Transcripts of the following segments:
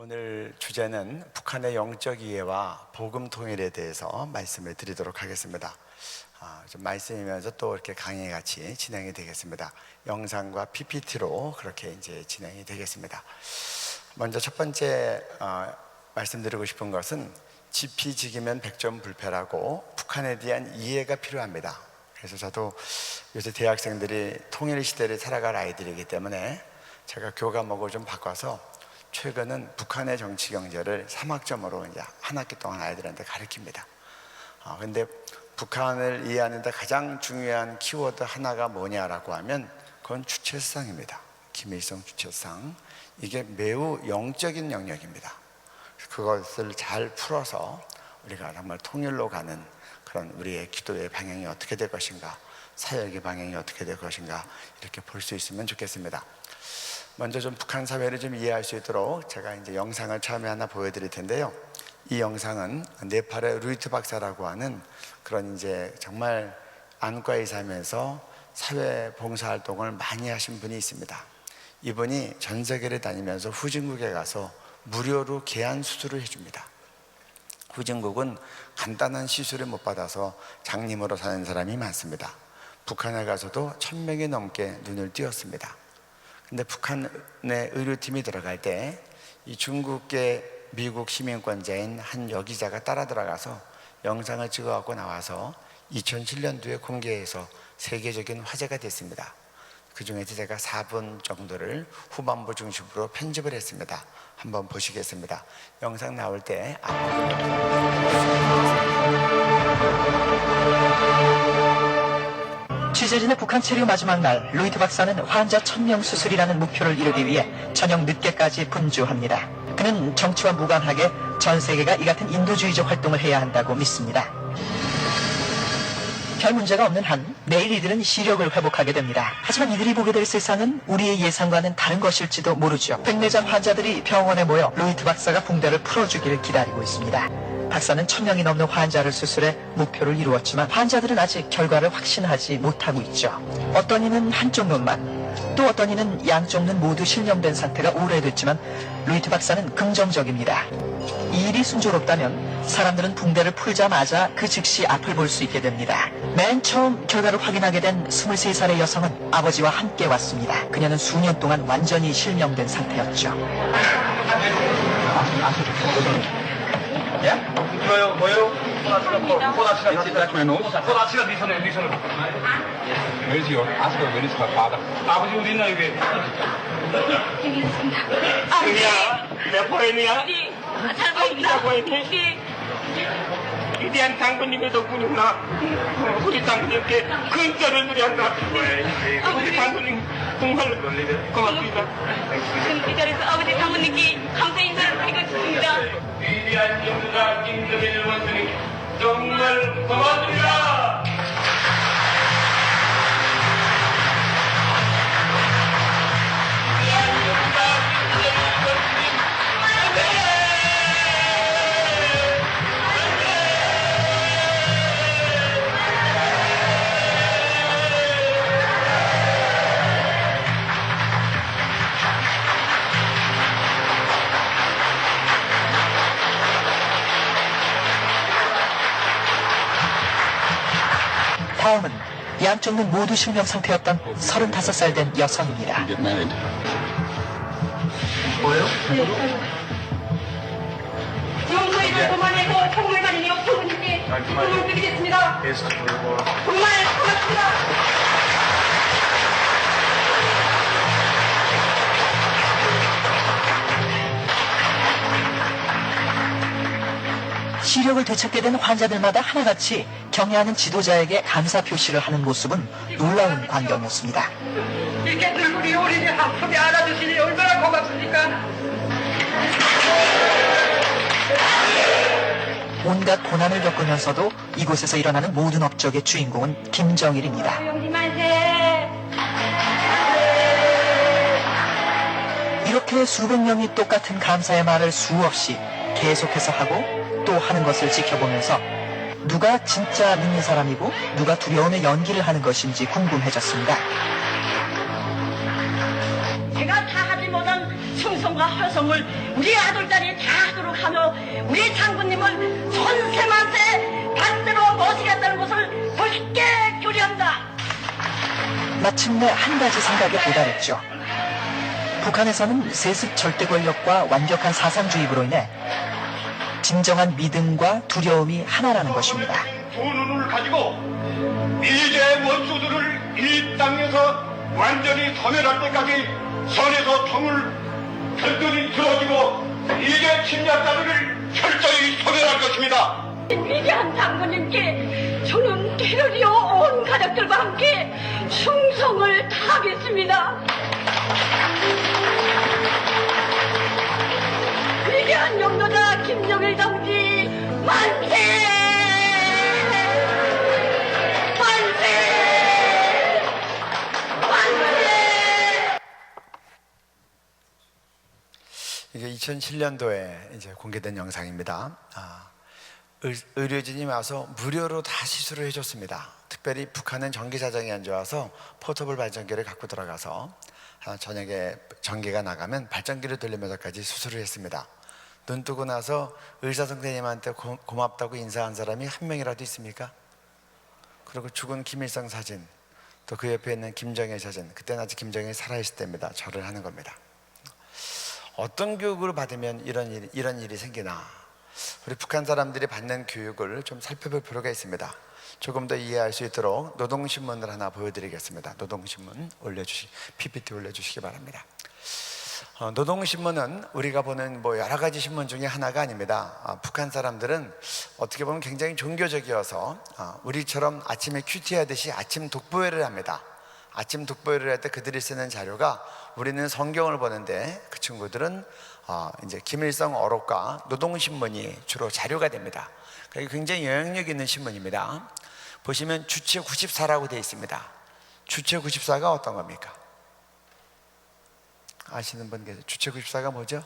오늘 주제는 북한의 영적 이해와 복음 통일에 대해서 말씀을 드리도록 하겠습니다. 좀 말씀이면서 또 이렇게 강의 같이 진행이 되겠습니다. 영상과 PPT로 그렇게 이제 진행이 되겠습니다. 먼저 첫 번째 말씀드리고 싶은 것은 지피지기면 백전불패라고 북한에 대한 이해가 필요합니다. 그래서 저도 요새 대학생들이 통일 시대를 살아갈 아이들이기 때문에 제가 교과목을 좀 바꿔서 최근은 북한의 정치 경제를 3학점으로 이제 한 학기 동안 아이들한테 가르칩니다. 근데 북한을 이해하는 데 가장 중요한 키워드 하나가 뭐냐라고 하면 그건 주체성입니다. 김일성 주체성. 이게 매우 영적인 영역입니다. 그것을 잘 풀어서 우리가 정말 통일로 가는 그런 우리의 기도의 방향이 어떻게 될 것인가, 사역의 방향이 어떻게 될 것인가, 이렇게 볼 수 있으면 좋겠습니다. 먼저 좀 북한 사회를 좀 이해할 수 있도록 제가 이제 영상을 처음에 하나 보여드릴 텐데요. 이 영상은 네팔의 루이트 박사라고 하는 그런 이제 정말 안과의사면서 사회 봉사 활동을 많이 하신 분이 있습니다. 이분이 전 세계를 다니면서 후진국에 가서 무료로 개안 수술을 해줍니다. 후진국은 간단한 시술을 못 받아서 장님으로 사는 사람이 많습니다. 북한에 가서도 1000명이 넘게 눈을 띄었습니다. 근데 북한의 의료팀이 들어갈 때 이 중국계 미국 시민권자인 한 여기자가 따라 들어가서 영상을 찍어갖고 나와서 2007년도에 공개해서 세계적인 화제가 됐습니다. 그 중에서 제가 4분 정도를 후반부 중심으로 편집을 했습니다. 한번 보시겠습니다. 영상 나올 때 취재진의 북한 체류 마지막 날, 루이트 박사는 환자 1000명 수술이라는 목표를 이루기 위해 저녁 늦게까지 분주합니다. 그는 정치와 무관하게 전 세계가 이 같은 인도주의적 활동을 해야 한다고 믿습니다. 별 문제가 없는 한 내일 이들은 시력을 회복하게 됩니다. 하지만 이들이 보게 될 세상은 우리의 예상과는 다른 것일지도 모르죠. 백내장 환자들이 병원에 모여 루이트 박사가 붕대를 풀어주기를 기다리고 있습니다. 박사는 1000명이 넘는 환자를 수술해 목표를 이루었지만 환자들은 아직 결과를 확신하지 못하고 있죠. 어떤 이는 한쪽 눈만, 또 어떤 이는 양쪽 눈 모두 실명된 상태가 오래됐지만 루이트 박사는 긍정적입니다. 이 일이 순조롭다면 사람들은 붕대를 풀자마자 그 즉시 앞을 볼 수 있게 됩니다. 맨 처음 결과를 확인하게 된 23살의 여성은 아버지와 함께 왔습니다. 그녀는 수년 동안 완전히 실명된 상태였죠. 뭐요? 호나치가 네 손에 Where's your? Ask her where is her father. 아버지 어디 있나 여기? 여기 있습니다. 여기야. 내 보이냐? 잘 보입니다. 위대한 장군님의 덕분이구나. 우리 장군님께 근절을 누렸다. 우리 장군님 정말로 고맙습니다. 지금 이 자리에서 아버지 장모님께 감사 인사를 드리고 싶습니다. 위대한 영주가 김정일 원수님 정말 고맙습니다. 다음은 양쪽 눈 모두 실명 상태였던 35살 된 여성입니다. 뭐요? 지금 저희를 도만해서 정말 많이 영통님께 부탁을 드리겠습니다. 정말 고맙습니다. 시력을 되찾게 된 환자들마다 하나같이 경애하는 지도자에게 감사 표시를 하는 모습은 놀라운 광경이었습니다. 이렇게 늙은이 우리를 한숨에 안아주시니 얼마나 고맙습니까? 온갖 고난을 겪으면서도 이곳에서 일어나는 모든 업적의 주인공은 김정일입니다. 영지 만세. 이렇게 수백 명이 똑같은 감사의 말을 수없이 계속해서 하고 또 하는 것을 지켜보면서 누가 진짜 믿는 사람이고 누가 두려움의 연기를 하는 것인지 궁금해졌습니다. 제가 다 하지 못한 충성 충성과 허성을 우리 아들딸이 다 하도록 하며 우리 장군님을 손세만세 받대로 모시겠다는 것을 굳게 교리한다. 마침내 한 가지 생각에 도달했죠. 북한에서는 세습 절대 권력과 완벽한 사상주의로 인해 진정한 믿음과 두려움이 하나라는 것입니다. 두 눈을 가지고 미제 원수들을 이 땅에서 완전히 소멸할 때까지 선에서 통을 철저히 들어주고 미제 침략자들을 철저히 소멸할 것입니다. 위대한 장군님께 저는 게으리어 온 가족들과 함께 충성을 다하겠습니다. 위대한 영도자 김정일 동지 만세! 만세! 만세! 이게 2007년도에 이제 공개된 영상입니다. 의료진이 와서 무료로 다 시술을 해줬습니다. 특별히 북한은 전기 사정이 안 좋아서 포터블 발전기를 갖고 들어가서 저녁에 전기가 나가면 발전기를 돌리면서까지 수술을 했습니다. 눈 뜨고 나서 의사 선생님한테 고맙다고 인사한 사람이 한 명이라도 있습니까? 그리고 죽은 김일성 사진, 또 그 옆에 있는 김정일 사진, 그때는 아직 김정일이 살아있을 때입니다. 절을 하는 겁니다. 어떤 교육을 받으면 이런 일이 생기나? 우리 북한 사람들이 받는 교육을 좀 살펴볼 필요가 있습니다. 조금 더 이해할 수 있도록 노동신문을 하나 보여드리겠습니다. 노동신문 PPT 올려주시기 바랍니다. 노동신문은 우리가 보는 여러 가지 신문 중에 하나가 아닙니다. 북한 사람들은 어떻게 보면 굉장히 종교적이어서 우리처럼 아침에 큐티하듯이 아침 독보회를 합니다. 아침 독보회를 할 때 그들이 쓰는 자료가, 우리는 성경을 보는데 그 친구들은 이제 김일성 어록과 노동신문이 주로 자료가 됩니다. 굉장히 영향력 있는 신문입니다. 보시면 주체 94라고 되어 있습니다. 주체 94가 어떤 겁니까? 아시는 분 계세요? 주체 94가 뭐죠?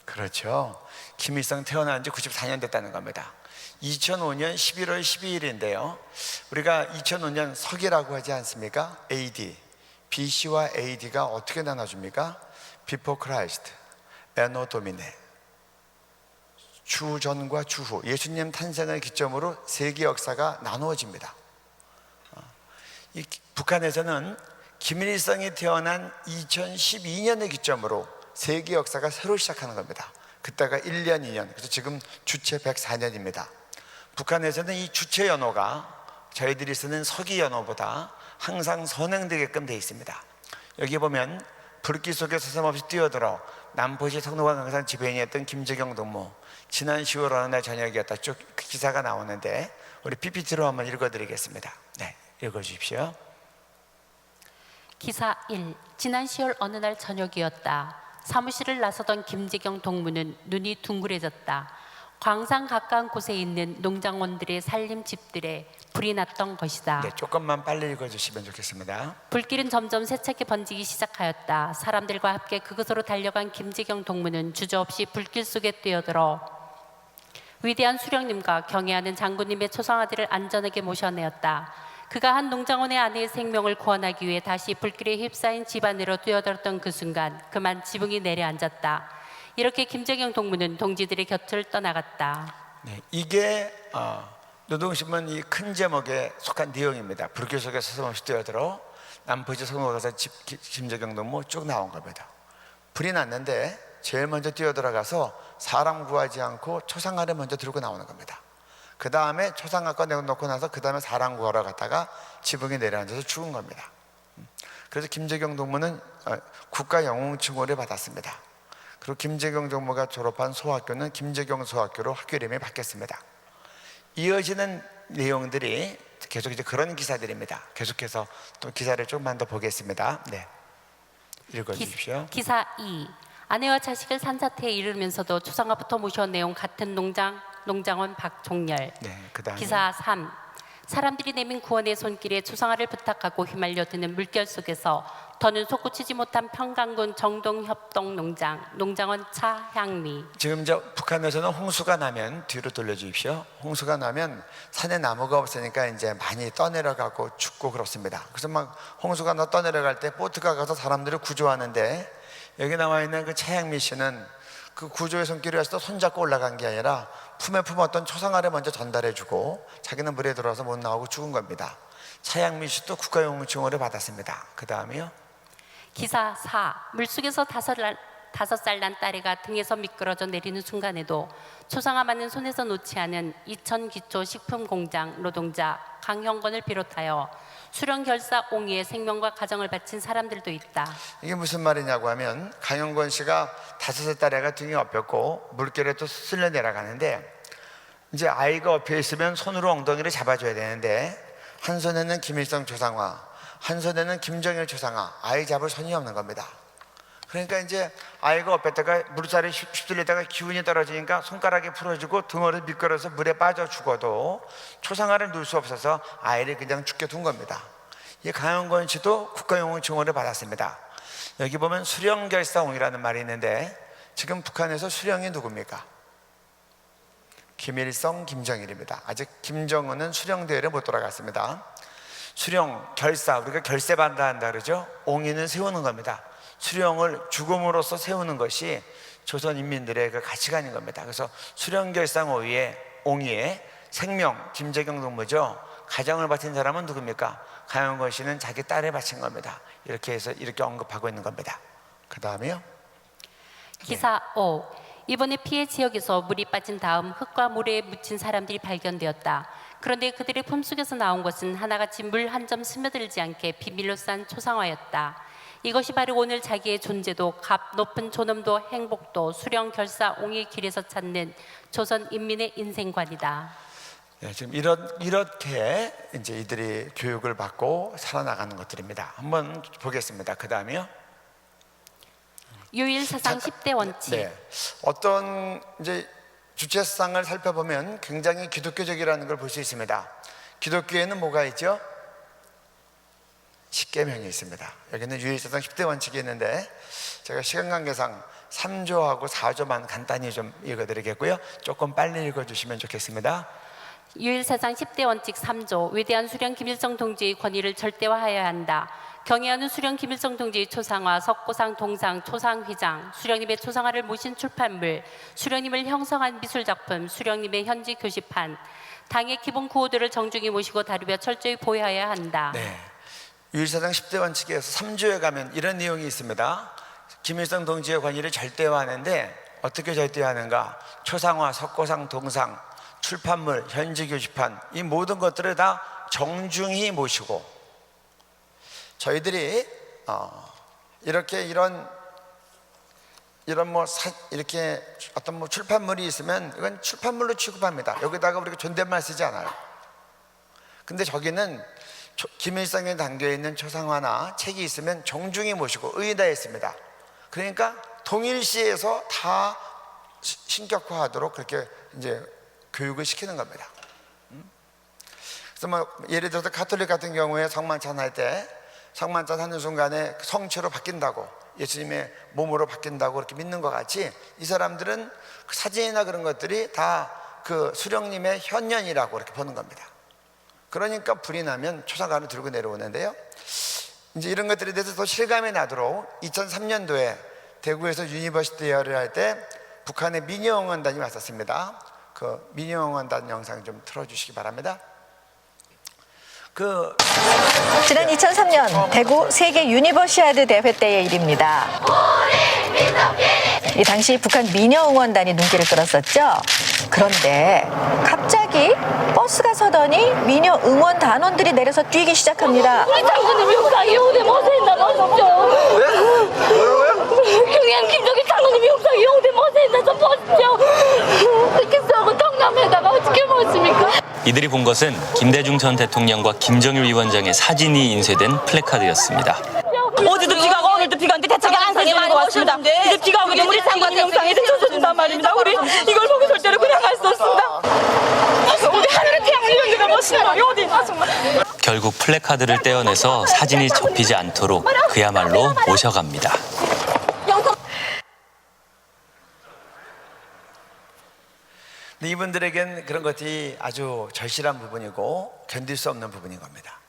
그렇죠. 김일성 태어난 지 94년 됐다는 겁니다. 2005년 11월 12일인데요 우리가 2005년 석이라고 하지 않습니까? AD, BC와 AD가 어떻게 나눠줍니까? Before Christ, Anno Domini, 주전과 주후, 예수님 탄생을 기점으로 세계 역사가 나누어집니다. 북한에서는 김일성이 태어난 2012년을 기점으로 세계 역사가 새로 시작하는 겁니다. 그때가 1년, 2년, 그래서 지금 주체 104년입니다. 북한에서는 이 주체 연호가 저희들이 쓰는 서기 연호보다 항상 선행되게끔 되어 있습니다. 여기 보면 불길 속에 서슴없이 뛰어들어 남포시 성노관 강산 지배인이었던 김재경 동무, 지난 10월 어느 날 저녁이었다, 쭉 그 기사가 나오는데 우리 PPT로 한번 읽어드리겠습니다. 네, 읽어주십시오. 기사 1. 지난 10월 어느 날 저녁이었다. 사무실을 나서던 김재경 동무는 눈이 둥그레졌다. 광산 가까운 곳에 있는 농장원들의 살림 집들에 불이 났던 것이다. 네, 조금만 빨리 읽어주시면 좋겠습니다. 불길은 점점 세차게 번지기 시작하였다. 사람들과 함께 그곳으로 달려간 김재경 동무는 주저없이 불길 속에 뛰어들어 위대한 수령님과 경애하는 장군님의 초상화들을 안전하게 모셔내었다. 그가 한 농장원의 아내의 생명을 구원하기 위해 다시 불길에 휩싸인 집 안으로 뛰어들었던 그 순간 그만 지붕이 내려앉았다. 이렇게 김재경 동무는 동지들의 곁을 떠나갔다. 네, 이게 노동신문 이 큰 제목에 속한 내용입니다. 불길 속에 서슴없이 뛰어들어 남포시 성노가서 김재경 동무 쭉 나온 겁니다. 불이 났는데 제일 먼저 뛰어들어가서 사람 구하지 않고 초상화를 먼저 들고 나오는 겁니다. 그 다음에 초상화 꺼내놓고 나서 그 다음에 사람 구하러 갔다가 지붕에 내려앉아서 죽은 겁니다. 그래서 김재경 동무는 국가영웅칭호를 받았습니다. 그리고 김재경 동무가 졸업한 소학교는 김재경 소학교로 학교 이름이 바뀌었습니다. 이어지는 내용들이 계속 이제 그런 기사들입니다. 계속해서 또 기사를 조금만 더 보겠습니다. 네, 읽어주십시오. 기사 2. 아내와 자식을 산사태에 이르면서도 초상화부터 모셔내온 같은 농장원 박종렬. 네, 그다음에 기사 3. 사람들이 내민 구원의 손길에 초상화를 부탁하고 휘말려 드는 물결 속에서 더는 솟구치지 못한 평강군 정동협동 농장원 차향미. 지금 이제 북한에서는 홍수가 나면 뒤로 돌려주십시오. 홍수가 나면 산에 나무가 없으니까 이제 많이 떠내려가고 죽고 그렇습니다. 그래서 막 홍수가 떠내려갈 때 보트가 가서 사람들을 구조하는데 여기 나와 있는 그 차양미 씨는 그 구조의 손길을 해서 손잡고 올라간 게 아니라 품에 품었던 초상화를 먼저 전달해주고 자기는 물에 들어와서 못 나오고 죽은 겁니다. 차양미 씨도 국가용증호를 받았습니다. 그 다음이요. 기사 4. 물속에서 5살 난 딸애가 등에서 미끄러져 내리는 순간에도 초상화 맞는 손에서 놓지 않은 이천기초식품공장 노동자 강형건을 비롯하여 수령결사 옹이의 생명과 가정을 바친 사람들도 있다. 이게 무슨 말이냐고 하면 강영권 씨가 5살 딸애가 등이 엎였고 물결에 또 쓸려 내려가는데 이제 아이가 엎여 있으면 손으로 엉덩이를 잡아줘야 되는데 한 손에는 김일성 초상화, 한 손에는 김정일 초상화, 아이 잡을 손이 없는 겁니다. 그러니까 이제 아이가 엎였다가 물살에 휩쓸리다가 기운이 떨어지니까 손가락이 풀어지고 등어를 미끄러서 물에 빠져 죽어도 초상화를 놓을 수 없어서 아이를 그냥 죽게 둔 겁니다. 이 강영권 씨도 국가용증호를 받았습니다. 여기 보면 수령결사옹이라는 말이 있는데 지금 북한에서 수령이 누굽니까? 김일성, 김정일입니다. 아직 김정은은 수령대회를 못 돌아갔습니다. 수령, 결사, 우리가 결세반다 한다 그러죠. 옹이는 세우는 겁니다. 수령을 죽음으로써 세우는 것이 조선 인민들의 그 가치관인 겁니다. 그래서 수령결사옹이의 생명, 김재경 동무죠. 가정을 바친 사람은 누굽니까? 강영권 씨는 자기 딸을 바친 겁니다. 이렇게 해서 이렇게 언급하고 있는 겁니다. 그 다음에요. 기사 5. 이번에 피해 지역에서 물이 빠진 다음 흙과 모래에 묻힌 사람들이 발견되었다. 그런데 그들의 품속에서 나온 것은 하나같이 물 한 점 스며들지 않게 비밀로 싼 초상화였다. 이것이 바로 오늘 자기의 존재도 값 높은 존엄도 행복도 수령 결사 옹의 길에서 찾는 조선 인민의 인생관이다. 네, 지금 이렇게 이제 이들이 교육을 받고 살아나가는 것들입니다. 한번 보겠습니다. 그 다음이요. 유일 사상 10대 원칙. 네, 어떤 이제 주체상을 살펴보면 굉장히 기독교적이라는 걸 볼 수 있습니다. 기독교에는 뭐가 있죠? 10계명이 있습니다. 여기는 유일사상 10대 원칙이 있는데 제가 시간 관계상 3조하고 4조만 간단히 좀 읽어드리겠고요. 조금 빨리 읽어주시면 좋겠습니다. 유일사상 10대 원칙 3조. 위대한 수령 김일성 동지의 권위를 절대화하여야 한다. 경애하는 수령 김일성 동지의 초상화, 석고상, 동상, 초상휘장, 수령님의 초상화를 모신 출판물, 수령님을 형성한 미술작품, 수령님의 현지 교시판, 당의 기본 구호들을 정중히 모시고 다루며 철저히 보호해야 한다. 네, 유일사상 10대 원칙에서 3조에 가면 이런 내용이 있습니다. 김일성 동지의 권위를 절대화하는데 어떻게 절대화하는가? 초상화, 석고상, 동상, 출판물, 현지 교시판, 이 모든 것들을 다 정중히 모시고 저희들이 이렇게 이런 이렇게 어떤 뭐 출판물이 있으면 이건 출판물로 취급합니다. 여기다가 우리가 존댓말 쓰지 않아요. 근데 저기는 김일성에 담겨 있는 초상화나 책이 있으면 정중히 모시고 의다했습니다. 그러니까 동일시에서 다 신격화하도록 그렇게 이제 교육을 시키는 겁니다. 그래서 뭐 예를 들어서 가톨릭 같은 경우에 성만찬 할 때 성만찬 하는 순간에 성체로 바뀐다고, 예수님의 몸으로 바뀐다고 그렇게 믿는 것 같이 이 사람들은 사진이나 그런 것들이 다 그 수령님의 현년이라고 이렇게 보는 겁니다. 그러니까 불이 나면 초상화를 들고 내려오는데요. 이제 이런 것들에 대해서 더 실감이 나도록 2003년도에 대구에서 유니버시티어를 할 때 북한의 민요응원단이 왔었습니다. 그 민요응원단 영상 좀 틀어주시기 바랍니다. 지난 2003년 대구 세계 유니버시아드 대회 때의 일입니다. 이 당시 북한 민요응원단이 눈길을 끌었었죠. 그런데 갑자기 버스가 서더니 민요응원 단원들이 내려서 뛰기 시작합니다. 우리 장군님이 육상이 영대 못했나 보십시오. 왜? 경양 김정일 장군님이 육상이 영대 못했나 좀 보십시오. 이렇게 썩은 통감에다가 어떻게 먹습니까? 이들이 본 것은 김대중 전 대통령과 김정일 위원장의 사진이 인쇄된 플래카드였습니다. 어제도 비가 오고 오늘도 비가 오는데 대책이 안 사지는 것 같습니다. 이제 비가 오게 되면 우리 장관님 영상이 젖어준단 말입니다. 우리 이걸 보고 절대로 그냥 갈 수 없습니다. 우리 하늘의 태양을 이런 데가 멋있는 거 어디 있나 정말. 결국 플래카드를 떼어내서 사진이 접히지 않도록 그야말로 모셔갑니다. 근데 이분들에겐 그런 것이 아주 절실한 부분이고 견딜 수 없는 부분인 겁니다.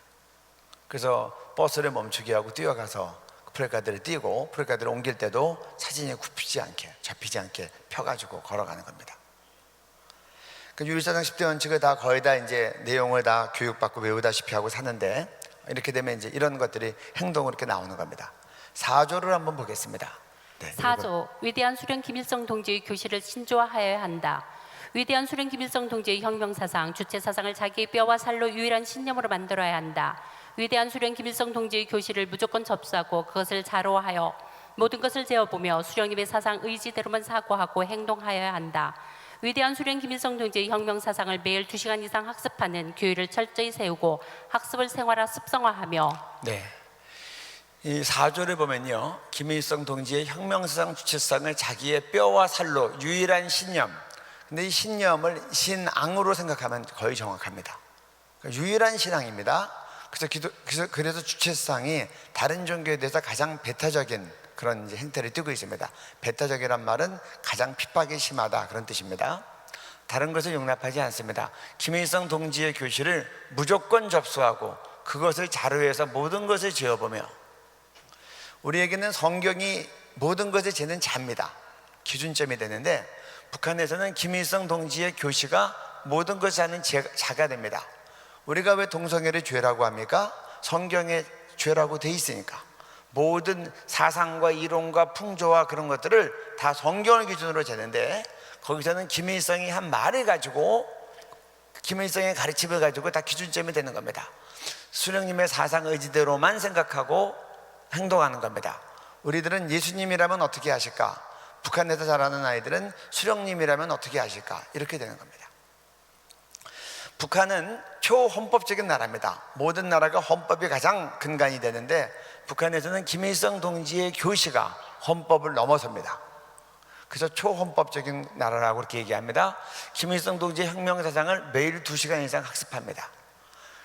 그래서 버스를 멈추게 하고 뛰어가서 플래카드를 띄고 플래카드를 옮길 때도 사진이 굽히지 않게, 접히지 않게 펴가지고 걸어가는 겁니다. 그 유일사상 10대 원칙을 다 거의 다 이제 내용을 다 교육받고 외우다시피 하고 사는데, 이렇게 되면 이제 이런 것들이 행동으로 이렇게 나오는 겁니다. 4조를 한번 보겠습니다. 네, 4조 위대한 수령 김일성 동지의 교시를 신조화하여야 한다. 위대한 수령 김일성 동지의 혁명사상, 주체사상을 자기의 뼈와 살로 유일한 신념으로 만들어야 한다. 위대한 수령 김일성 동지의 교시를 무조건 접수하고 그것을 자로하여 모든 것을 재어보며 수령님의 사상 의지대로만 사고하고 행동하여야 한다. 위대한 수령 김일성 동지의 혁명사상을 매일 2시간 이상 학습하는 교율을 철저히 세우고 학습을 생활화 습성화하며. 네. 이 4조를 보면요, 김일성 동지의 혁명사상 주체사상을 자기의 뼈와 살로 유일한 신념, 근데 이 신념을 신앙으로 생각하면 거의 정확합니다. 그러니까 유일한 신앙입니다. 그래서 주체사상이 다른 종교에 대해서 가장 배타적인 그런 이제 행태를 띠고 있습니다. 배타적이란 말은 가장 핍박이 심하다, 그런 뜻입니다. 다른 것을 용납하지 않습니다. 김일성 동지의 교시를 무조건 접수하고 그것을 자료해서 모든 것을 지어보며, 우리에게는 성경이 모든 것을 재는 자입니다. 기준점이 되는데, 북한에서는 김일성 동지의 교시가 모든 것을 하는 자가 됩니다. 우리가 왜 동성애를 죄라고 합니까? 성경에 죄라고 돼 있으니까. 모든 사상과 이론과 풍조와 그런 것들을 다 성경을 기준으로 재는데, 거기서는 김일성이 한 말을 가지고, 김일성의 가르침을 가지고 다 기준점이 되는 겁니다. 수령님의 사상 의지대로만 생각하고 행동하는 겁니다. 우리들은 예수님이라면 어떻게 하실까? 북한에서 자라는 아이들은 수령님이라면 어떻게 하실까? 이렇게 되는 겁니다. 북한은 초헌법적인 나라입니다. 모든 나라가 헌법이 가장 근간이 되는데, 북한에서는 김일성 동지의 교시가 헌법을 넘어섭니다. 그래서 초헌법적인 나라라고 그렇게 얘기합니다. 김일성 동지의 혁명사상을 매일 2시간 이상 학습합니다.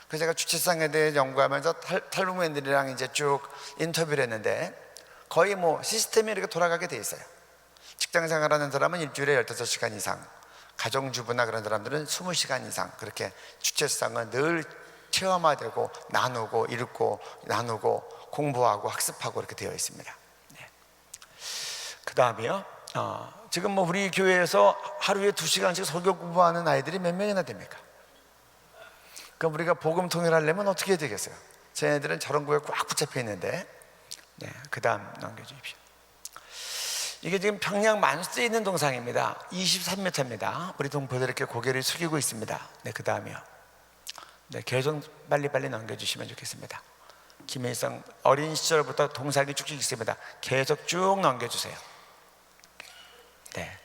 그래서 제가 주체사상에 대해 연구하면서 탈북민들이랑 이제 쭉 인터뷰를 했는데, 거의 뭐 시스템이 이렇게 돌아가게 돼 있어요. 직장 생활하는 사람은 일주일에 15시간 이상, 가정주부나 그런 사람들은 20시간 이상, 그렇게 주체사상은 늘 체험화되고 나누고 읽고 나누고 공부하고 학습하고 이렇게 되어 있습니다. 네. 그 다음에요, 지금 뭐 우리 교회에서 하루에 2시간씩 설교 공부하는 아이들이 몇 명이나 됩니까? 그럼 우리가 복음 통일하려면 어떻게 해야 되겠어요? 쟤네들은 저런 거에 꽉 붙잡혀 있는데. 네, 그 다음 넘겨주십시오. 이게 지금 평양 만수에 있는 동상입니다. 23m입니다. 우리 동포들 이렇게 고개를 숙이고 있습니다. 네, 그 다음이요. 네, 계속 빨리빨리 넘겨주시면 좋겠습니다. 김일성 어린 시절부터 동상이 쭉쭉 있습니다. 계속 쭉 넘겨주세요. 네.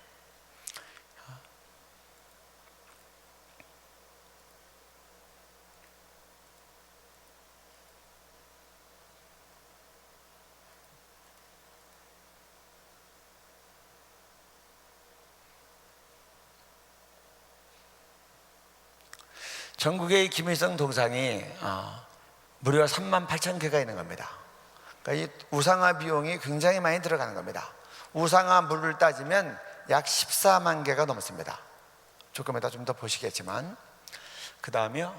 전국의 김일성 동상이 무려 38,000개가 있는 겁니다. 그러니까 이 우상화 비용이 굉장히 많이 들어가는 겁니다. 우상화 물을 따지면 약 14만 개가 넘습니다. 조금 이따 좀 더 보시겠지만. 그 다음에요,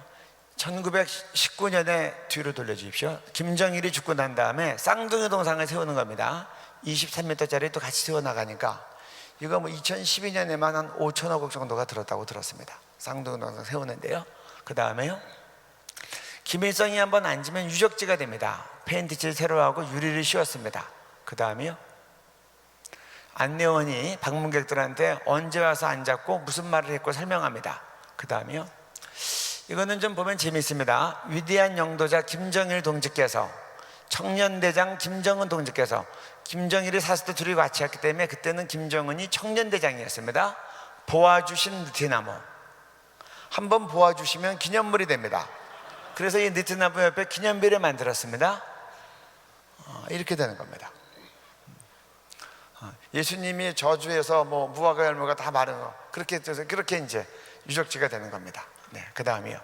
1919년에 뒤로 돌려주십시오. 김정일이 죽고 난 다음에 쌍둥이 동상을 세우는 겁니다. 23m짜리 또 같이 세워나가니까 이거 뭐 2012년에만 한 5천억 원 정도가 들었다고 들었습니다. 쌍둥이 동상 세우는데요. 그 다음에요, 김일성이 한번 앉으면 유적지가 됩니다. 페인트칠 새로 하고 유리를 씌웠습니다. 그 다음에요, 안내원이 방문객들한테 언제 와서 앉았고 무슨 말을 했고 설명합니다. 그 다음에요, 이거는 좀 보면 재미있습니다. 위대한 영도자 김정일 동지께서, 청년대장 김정은 동지께서, 김정일이 샀을 때 둘이 같이 했기 때문에 그때는 김정은이 청년대장이었습니다. 보아주신 느티나무 한번 보아주시면 기념물이 됩니다. 그래서 이 느티나무 옆에 기념비를 만들었습니다. 이렇게 되는 겁니다. 예수님이 저주에서 뭐 무화과 열매가 다 마른 거, 그렇게 이제 유적지가 되는 겁니다. 네, 그 다음이요,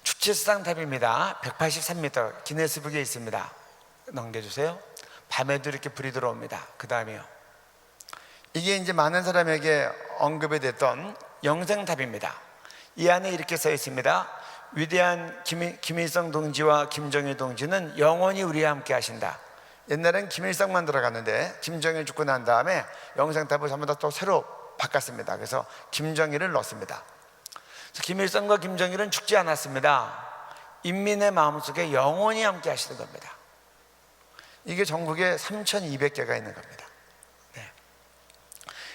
주체사상탑입니다. 183m 기네스북에 있습니다. 넘겨주세요. 밤에도 이렇게 불이 들어옵니다. 그 다음이요, 이게 이제 많은 사람에게 언급이 됐던 영생탑입니다. 이 안에 이렇게 써 있습니다. 위대한 김일성 동지와 김정일 동지는 영원히 우리와 함께 하신다. 옛날엔 김일성만 들어갔는데 김정일 죽고 난 다음에 영상탑을 전부 다 또 새로 바꿨습니다. 그래서 김정일을 넣었습니다. 그래서 김일성과 김정일은 죽지 않았습니다. 인민의 마음속에 영원히 함께 하시는 겁니다. 이게 전국에 3,200개가 있는 겁니다. 네.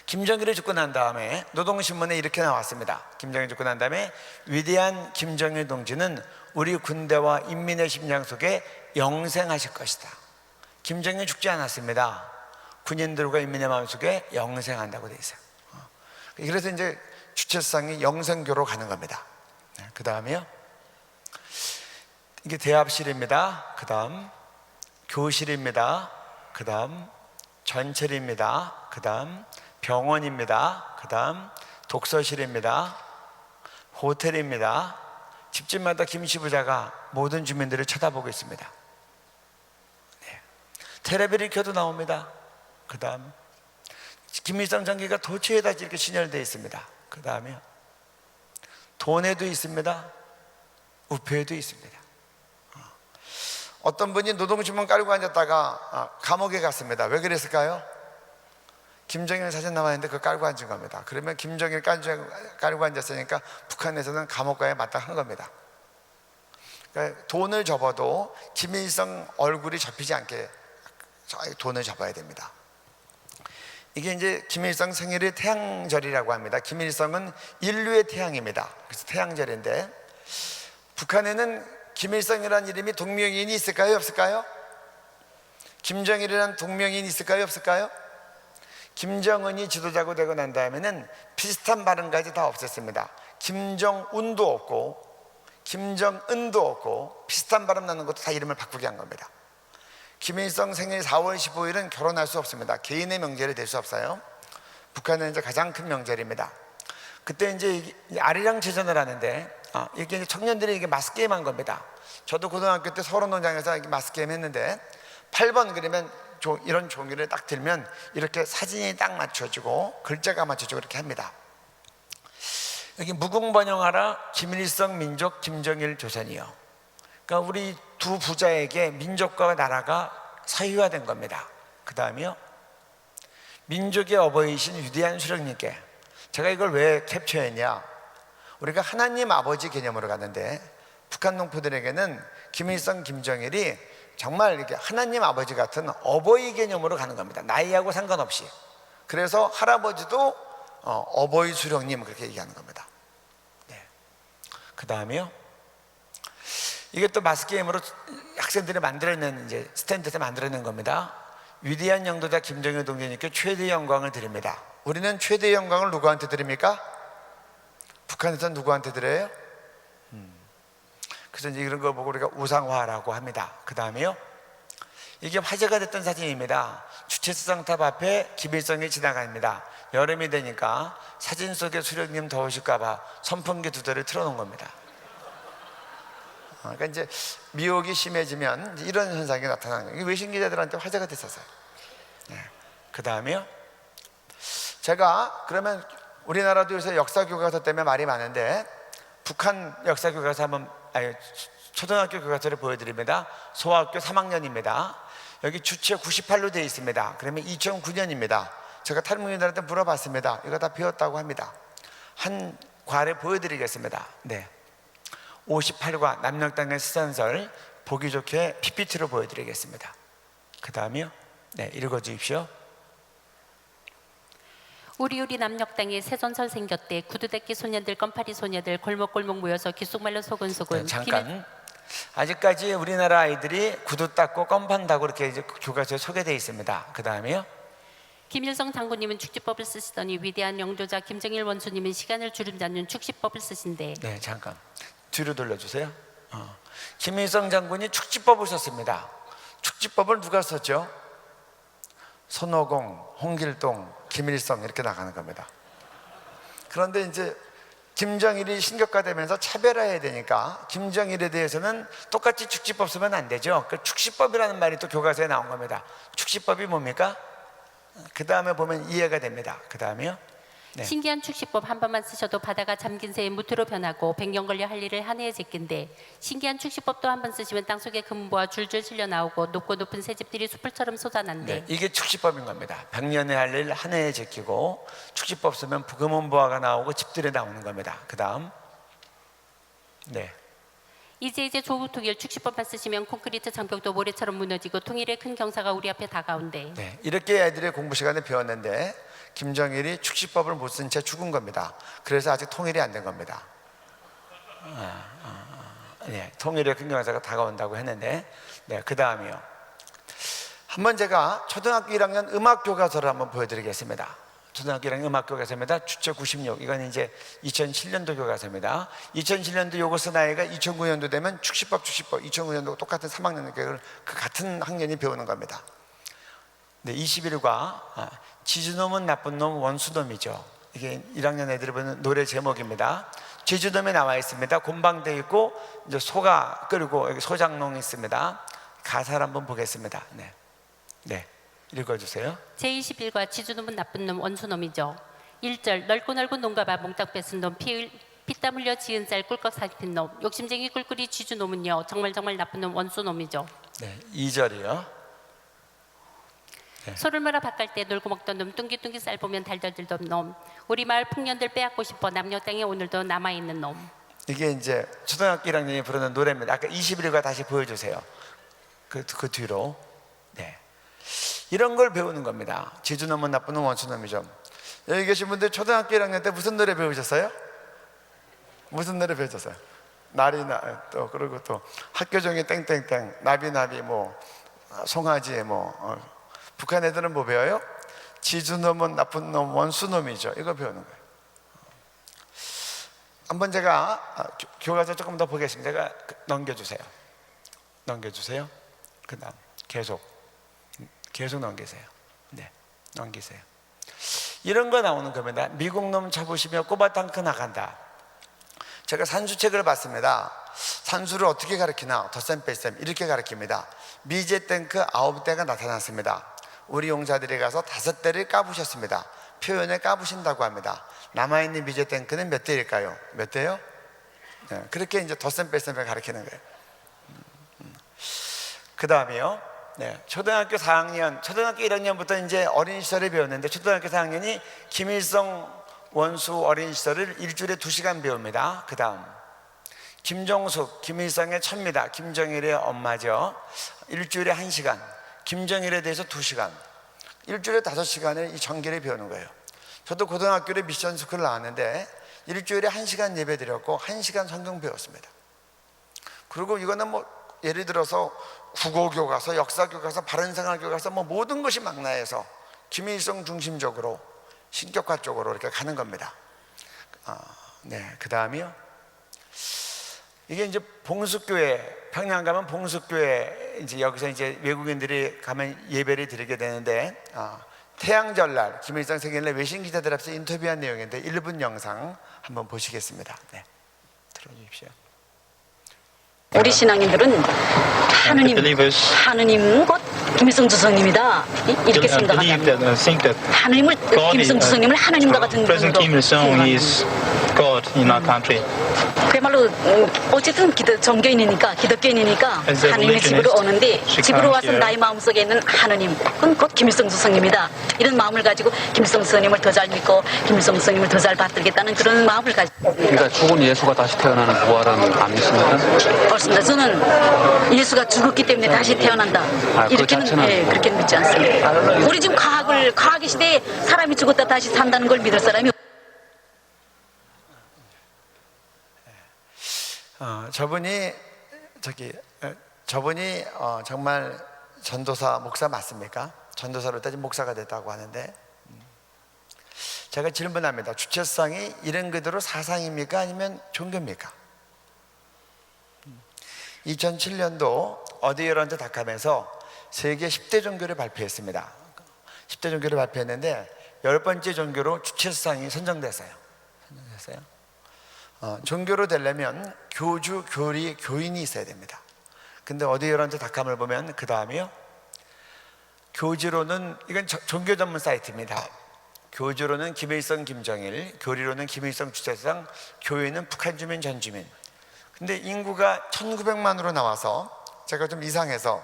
김정일이 죽고 난 다음에 노동신문에 이렇게 나왔습니다. 김정일 죽고 난 다음에 위대한 김정일 동지는 우리 군대와 인민의 심장 속에 영생하실 것이다. 김정일 죽지 않았습니다. 군인들과 인민의 마음속에 영생한다고 돼 있어요. 그래서 이제 주체상이 영생교로 가는 겁니다. 네. 그 다음에요, 이게 대합실입니다. 그 다음 교실입니다. 그 다음 전철입니다. 그 다음 병원입니다. 그 다음 독서실입니다. 호텔입니다. 집집마다 김씨 부자가 모든 주민들을 쳐다보고 있습니다. 네. 텔레비를 켜도 나옵니다. 그 다음 김일성 전기가 도처에다 이렇게 진열되어 있습니다. 그 다음에 돈에도 있습니다. 우표에도 있습니다. 어떤 분이 노동신문 깔고 앉았다가 감옥에 갔습니다. 왜 그랬을까요? 김정일 사진 남아있는데 그거 깔고 앉은 겁니다. 그러면 김정일 깔고 앉았으니까 북한에서는 감옥 가야 마땅한 겁니다. 그러니까 돈을 접어도 김일성 얼굴이 접히지 않게 돈을 접어야 됩니다. 이게 이제 김일성 생일의 태양절이라고 합니다. 김일성은 인류의 태양입니다. 그래서 태양절인데, 북한에는 김일성이라는 이름이 동명이인이 있을까요? 없을까요? 김정일이라는 동명이인이 있을까요? 없을까요? 김정은이 지도자고 되고 난 다음에는 비슷한 발음까지 다 없앴습니다. 김정운도 없고 김정은도 없고 비슷한 발음 나는 것도 다 이름을 바꾸게 한 겁니다. 김일성 생일 4월 15일은 결혼할 수 없습니다. 개인의 명절이 될 수 없어요. 북한은 이제 가장 큰 명절입니다. 그때 이제 아리랑제전을 하는데, 이게 이제 청년들이 이게 마스게임 한 겁니다. 저도 고등학교 때 서론농장에서 마스게임 했는데 8번 그러면 이런 종이를 딱 들면 이렇게 사진이 딱 맞춰지고 글자가 맞춰지고 이렇게 합니다. 여기 무궁번영하라 김일성 민족 김정일 조선이요. 그러니까 우리 두 부자에게 민족과 나라가 사유화된 겁니다. 그 다음에요, 민족의 어버이신 위대한 수령님께. 제가 이걸 왜 캡처했냐, 우리가 하나님 아버지 개념으로 갔는데 북한 농부들에게는 김일성 김정일이 정말 이렇게 하나님 아버지 같은 어버이 개념으로 가는 겁니다. 나이하고 상관없이. 그래서 할아버지도 어버이 수령님 그렇게 얘기하는 겁니다. 네. 그 다음에요, 이게 또 마스게임으로 학생들이 만들어낸 이제 스탠드에서 만들어낸 겁니다. 위대한 영도자 김정일 동지님께 최대의 영광을 드립니다. 우리는 최대의 영광을 누구한테 드립니까? 북한에서는 누구한테 드려요? 그래서 이제 이런 걸 보고 우리가 우상화라고 합니다. 그 다음에요, 이게 화제가 됐던 사진입니다. 주체수상탑 앞에 김일성이 지나갑니다. 여름이 되니까 사진 속에 수령님 더우실까봐 선풍기 2대를 틀어놓은 겁니다. 그러니까 이제 미혹이 심해지면 이런 현상이 나타나는 거예요. 외신 기자들한테 화제가 됐었어요. 네. 그 다음에요, 제가 그러면 우리나라도 요새 역사교과서 때문에 말이 많은데 북한 역사교과서 한번, 초등학교 교과서를 보여드립니다. 소학교 3학년입니다. 여기 주체 98로 되어 있습니다. 그러면 2009년입니다. 제가 탈북민들한테 물어봤습니다. 이거 다 배웠다고 합니다. 한 과를 보여드리겠습니다. 네. 58과 남녘땅의 수산설 보기 좋게 PPT로 보여드리겠습니다. 그 다음이요, 네, 읽어주십시오. 우리 남녘 땅에 새전설 생겼대. 구두대기 소년들, 껌파리 소녀들 골목골목 모여서 귓속말로 소근소근. 네, 잠깐. 아직까지 우리나라 아이들이 구두 닦고 껌판다고 이렇게 이제 교과서에 소개되어 있습니다. 그 다음에요, 김일성 장군님은 축지법을 쓰시더니 위대한 영조자 김정일 원수님은 시간을 주름지 않는 축시법을 쓰신대. 네, 잠깐 뒤로 돌려주세요. 김일성 장군이 축지법을 썼습니다. 축지법을 누가 썼죠? 손오공, 홍길동, 김일성 이렇게 나가는 겁니다. 그런데 이제 김정일이 신격화되면서 차별화해야 되니까 김정일에 대해서는 똑같이 축지법 쓰면 안 되죠. 그 축시법이라는 말이 또 교과서에 나온 겁니다. 축시법이 뭡니까? 그 다음에 보면 이해가 됩니다. 그 다음에요, 네. 신기한 축시법 한 번만 쓰셔도 바다가 잠긴 새에 무트로 변하고 100년 걸려 할 일을 한 해에 제낀데 신기한 축시법도 한 번 쓰시면 땅속에 금보와 줄줄 실려 나오고 높고 높은 새집들이 숲을처럼 솟아난대. 네, 이게 축지법인 겁니다. 100년에 할 일 한 해에 제끼고 축지법 쓰면 부금은보화가 나오고 집들이 나오는 겁니다. 그 다음 네. 이제 조국 통일 축시법만 쓰시면 콘크리트 장벽도 모래처럼 무너지고 통일의 큰 경사가 우리 앞에 다가온대. 네, 이렇게 애들이 공부 시간에 배웠는데 김정일이 축시법을 못 쓴 채 죽은 겁니다. 그래서 아직 통일이 안 된 겁니다. 네, 통일의 큰 경사가 다가온다고 했는데 네, 그 다음이요. 한번 제가 초등학교 1학년 음악 교과서를 한번 보여드리겠습니다. 초등학교 1학년 음악 교과서입니다. 주체 96. 이건 이제 2007년도 교과서입니다. 2007년도 요거 쓴 아이가 2009년도 되면 축시법 2009년도 똑같은 3학년 교육을 그 같은 학년이 배우는 겁니다. 네, 21과 지주놈은 나쁜 놈 원수놈이죠. 이게 1학년 애들이 보는 노래 제목입니다. 지주놈에 나와 있습니다. 곤방돼 있고 이제 소가 끓고 여기 소장농이 있습니다. 가사를 한번 보겠습니다. 네, 네, 읽어주세요. 제21과 지주놈은 나쁜 놈 원수놈이죠. 1절 넓고 넓은 농가봐 몽땅 뺏은 놈 피땀 흘려 지은 쌀 꿀꺽 살핀 놈 욕심쟁이 꿀꿀이 지주놈은요 정말 나쁜 놈 원수놈이죠. 네, 2절이요. 네. 소를 몰아 바깔 때 놀고 먹던 놈 뚱기뚱기 쌀 보면 달달들던 놈 우리 마을 풍년들 빼앗고 싶어 남녀 땅에 오늘도 남아있는 놈. 이게 이제 초등학교 1학년이 부르는 노래입니다. 아까 21과 다시 보여주세요. 그 뒤로. 네, 이런 걸 배우는 겁니다. 지주놈은 나쁜 놈 원수놈이죠. 여기 계신 분들 초등학교 1학년 때 무슨 노래 배우셨어요? 무슨 노래 배우셨어요? 나리나 또 그리고 또 학교종이 땡땡땡 나비나비 뭐 송아지 뭐 북한 애들은 뭐 배워요? 지주놈은 나쁜 놈 원수놈이죠. 이거 배우는 거예요. 한번 제가 교과서 조금 더 보겠습니다. 제가 넘겨주세요. 그 다음 계속 넘기세요. 네, 넘기세요. 이런 거 나오는 겁니다. 미국 놈 잡으시며 꼬바 탱크 나간다. 제가 산수책을 봤습니다. 산수를 어떻게 가르치나 덧셈 뺄셈 이렇게 가르칩니다. 미제 탱크 9대가 나타났습니다. 우리 용사들이 가서 5대를 까부셨습니다. 표현에 까부신다고 합니다. 남아있는 미제 탱크는 몇 대일까요? 몇 대요? 네, 그렇게 이제 덧셈 뺄셈을 가르치는 거예요. 그 다음이요. 네, 초등학교 1학년부터 이제 어린 시절을 배웠는데 초등학교 4학년이 김일성 원수 어린 시절을 일주일에 2시간 배웁니다. 그 다음 김종숙, 김일성의 첩니다. 김정일의 엄마죠. 일주일에 1시간, 김정일에 대해서 2시간, 일주일에 5시간을 이 전기를 배우는 거예요. 저도 고등학교에 미션 스쿨 나왔는데 일주일에 1시간 예배 드렸고 1시간 성경 배웠습니다. 그리고 이거는 뭐 예를 들어서 국어교과서, 역사교과서, 바른생활교과서 뭐 모든 것이 망라해서 김일성 중심적으로 신격화 쪽으로 이렇게 가는 겁니다. 네, 그 다음이요. 이게 이제 봉숙교회, 평양 가면 봉숙교회 이제 여기서 이제 외국인들이 가면 예배를 드리게 되는데 태양절날 김일성 생일날 외신 기자들 앞에서 인터뷰한 내용인데 1분 영상 한번 보시겠습니다. 네, 들어주십시오. 우리 신앙인들은 하느님 곧 김일성 주석님이다 이렇게 생각한다. 하느님을 김일성 주석님을 하느님과 같은 분으로 그야말로 어쨌든 정교인이니까 기독교인이니까 하느님의 집으로 오는데 집으로 와서 나의 마음속에 있는 하느님 그건 곧 김일성 주석님이다 이런 마음을 가지고 김일성 주석님을 더 잘 믿고 김일성 주석님을 더 잘 받들겠다는 그런 마음을 가지고. 그러니까 죽은 예수가 다시 태어나는 부활은 안 믿습니까? 그렇습니다. 저는 예수가 죽었기 때문에 다시 태어난다 이렇게는 그렇게는 믿지 않습니다. 우리 지금 과학의 시대에 사람이 죽었다 다시 산다는 걸 믿을 사람이 저분이 정말 전도사 목사 맞습니까? 전도사로 따지면 목사가 됐다고 하는데 제가 질문합니다. 주체성이 이런 그대로 사상입니까? 아니면 종교입니까? 2007년도 어디어런트 닷컴에서 세계 10대 종교를 발표했습니다. 10대 종교를 발표했는데 10번째 종교로 주체성이 선정됐어요. 종교로 되려면 교주, 교리, 교인이 있어야 됩니다. 근데 어디어런트 닷컴을 보면 그 다음이요. 교주로는 이건 종교 전문 사이트입니다. 교주로는 김일성, 김정일, 교리로는 김일성 주체상, 교회는 북한 주민, 전 주민. 근데 인구가 1900만으로 나와서 제가 좀 이상해서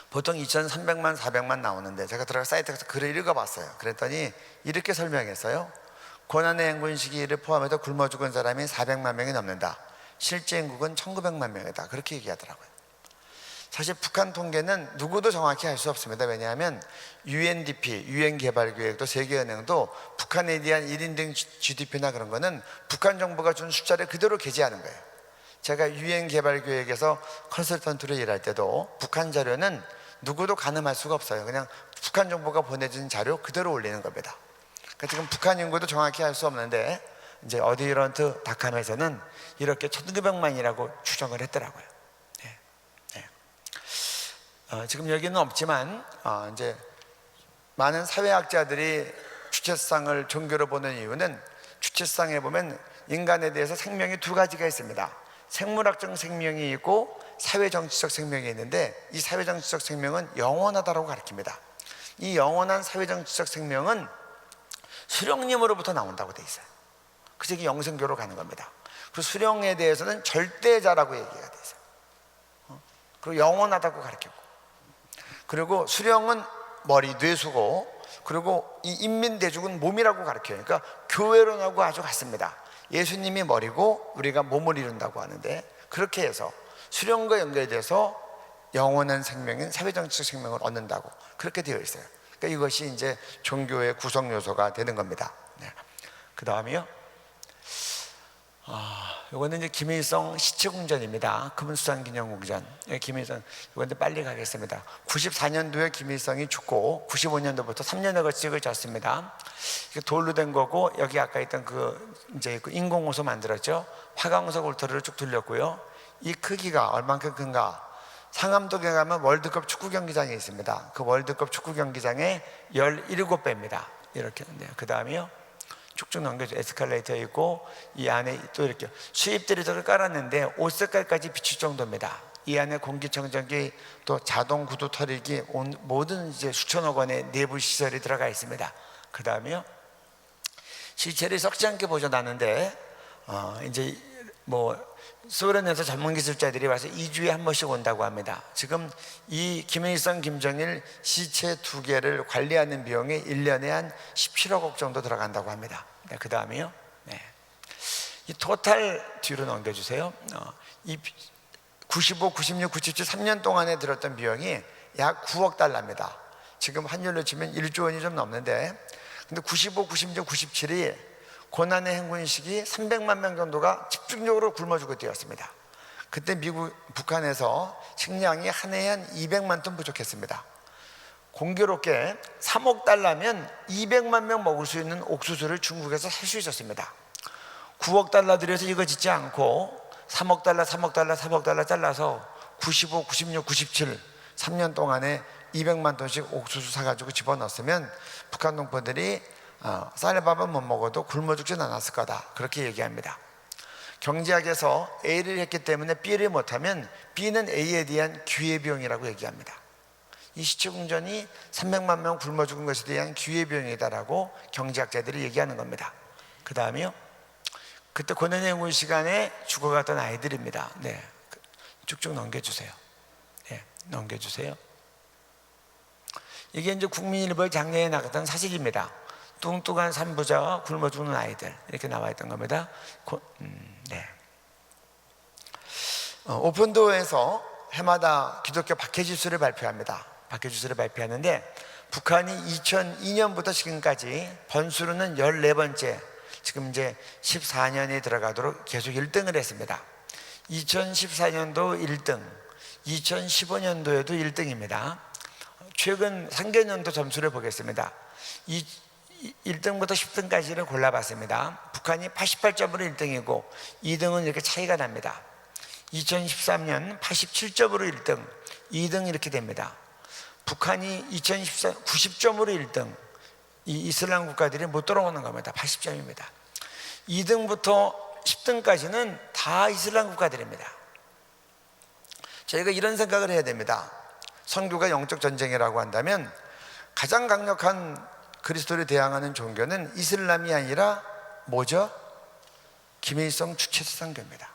보통 2300만, 400만 나오는데 제가 들어가 사이트에서 글을 읽어봤어요. 그랬더니 이렇게 설명했어요. 고난의 행군 시기를 포함해서 굶어 죽은 사람이 400만 명이 넘는다. 실제 인구는 1900만 명이다. 그렇게 얘기하더라고요. 사실 북한 통계는 누구도 정확히 알 수 없습니다. 왜냐하면 UNDP, 유엔개발계획도 세계은행도 북한에 대한 1인당 GDP나 그런 거는 북한 정부가 준 숫자를 그대로 게재하는 거예요. 제가 유엔개발계획에서 컨설턴트로 일할 때도 북한 자료는 누구도 가늠할 수가 없어요. 그냥 북한 정부가 보내준 자료 그대로 올리는 겁니다. 그러니까 지금 북한 인구도 정확히 알 수 없는데 이제 어디런트 닷컴에서는 이렇게 1900만이라고 추정을 했더라고요. 지금 여기는 없지만 이제 많은 사회학자들이 주체상을 종교로 보는 이유는 주체상에 보면 인간에 대해서 생명이 두 가지가 있습니다. 생물학적 생명이 있고 사회정치적 생명이 있는데 이 사회정치적 생명은 영원하다고 가르칩니다. 이 영원한 사회정치적 생명은 수령님으로부터 나온다고 돼 있어요. 그래서 이게 영생교로 가는 겁니다. 그리고 수령에 대해서는 절대자라고 얘기가 돼 있어요. 그리고 영원하다고 가르쳤고, 그리고 수령은 머리, 뇌수고, 그리고 이 인민대중은 몸이라고 가르쳐요. 그러니까 교회론하고 아주 같습니다. 예수님이 머리고 우리가 몸을 이룬다고 하는데, 그렇게 해서 수령과 연결돼서 영원한 생명인 사회정치적 생명을 얻는다고 그렇게 되어 있어요. 그러니까 이것이 이제 종교의 구성 요소가 되는 겁니다. 그 다음이요. 이거는 이제 김일성 시체궁전입니다. 금수산기념궁전. 김일성, 이건데 빨리 가겠습니다. 94년도에 김일성이 죽고 95년도부터 3년에 걸쳐 졌습니다. 돌로 된 거고, 여기 아까 있던 이제 인공호수 만들었죠. 화강석 울타리를 쭉 돌렸고요. 이 크기가 얼만큼 큰가? 상암동에 가면 월드컵 축구 경기장이 있습니다. 그 월드컵 축구 경기장의 17배입니다. 이렇게. 그 다음이요. 쭉쭉 넘겨줘. 에스컬레이터 있고, 이 안에 또 이렇게 수입들이 깔았는데 옷 색깔까지 비칠 정도입니다. 이 안에 공기청정기, 또 자동 구두 털이기, 모든 이제 수천억 원의 내부 시설이 들어가 있습니다. 그 다음에요. 시체를 썩지 않게 보존하는데, 이제 소련에서 전문 기술자들이 와서 2주에 한 번씩 온다고 합니다. 지금 이 김일성, 김정일 시체 2개를 관리하는 비용이 1년에 한 17억 원 정도 들어간다고 합니다. 그 다음에요. 이 토탈 뒤로 넘겨주세요. 이 95, 96, 97, 3년 동안에 들었던 비용이 약 9억 달러입니다. 지금 환율로 치면 1조 원이 좀 넘는데, 근데 95, 96, 97이 고난의 행군 시기 300만 명 정도가 집중적으로 굶어 죽게 되었습니다. 그때 북한에서 식량이 한 해에 한 200만 톤 부족했습니다. 공교롭게 3억 달러면 200만 명 먹을 수 있는 옥수수를 중국에서 살 수 있었습니다. 9억 달러 들여서 이거 짓지 않고 3억 달러, 3억 달러, 3억 달러 잘라서 95, 96, 97 3년 동안에 200만 톤씩 옥수수 사가지고 집어넣었으면 북한 농부들이 쌀밥은 못 먹어도 굶어 죽진 않았을 거다, 그렇게 얘기합니다. 경제학에서 A를 했기 때문에 B를 못하면 B는 A에 대한 기회비용이라고 얘기합니다. 이 시체궁전이 300만 명 굶어 죽은 것에 대한 기회비용이다라고 경제학자들이 얘기하는 겁니다. 그 다음이요. 그때 고난의 행군 시간에 죽어갔던 아이들입니다. 쭉쭉 넘겨주세요. 넘겨주세요. 이게 이제 국민일보에 작년에 나갔던 사직입니다. 뚱뚱한 산부자와 굶어 죽는 아이들, 이렇게 나와 있던 겁니다. 오픈도어에서 해마다 기독교 박해지수를 발표합니다. 박해지수를 발표하는데, 북한이 2002년부터 지금까지 번수로는 14번째, 지금 이제 14년이 들어가도록 계속 1등을 했습니다. 2014년도 1등, 2015년도에도 1등입니다. 최근 상계년도 점수를 보겠습니다. 1등부터 10등까지를 골라봤습니다. 북한이 88점으로 1등이고 2등은 이렇게 차이가 납니다. 2013년 87점으로 1등, 2등 이렇게 됩니다. 북한이 2014 90점으로 1등, 이 이슬람 국가들이 못 들어오는 겁니다. 80점입니다. 2등부터 10등까지는 다 이슬람 국가들입니다. 저희가 이런 생각을 해야 됩니다. 선교가 영적 전쟁이라고 한다면 가장 강력한 그리스도를 대항하는 종교는 이슬람이 아니라 뭐죠? 김일성 주체사상교입니다.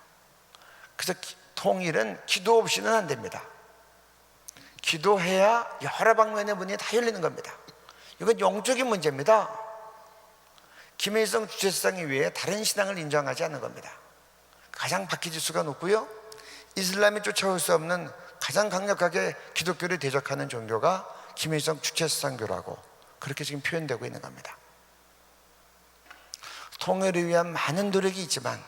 그래서 통일은 기도 없이는 안 됩니다. 기도해야 여러 방면의 문이 다 열리는 겁니다. 이건 영적인 문제입니다. 김일성 주체사상 이외에 다른 신앙을 인정하지 않는 겁니다. 가장 박해지수가 높고요, 이슬람이 쫓아올 수 없는 가장 강력하게 기독교를 대적하는 종교가 김일성 주체사상교라고 그렇게 지금 표현되고 있는 겁니다. 통일을 위한 많은 노력이 있지만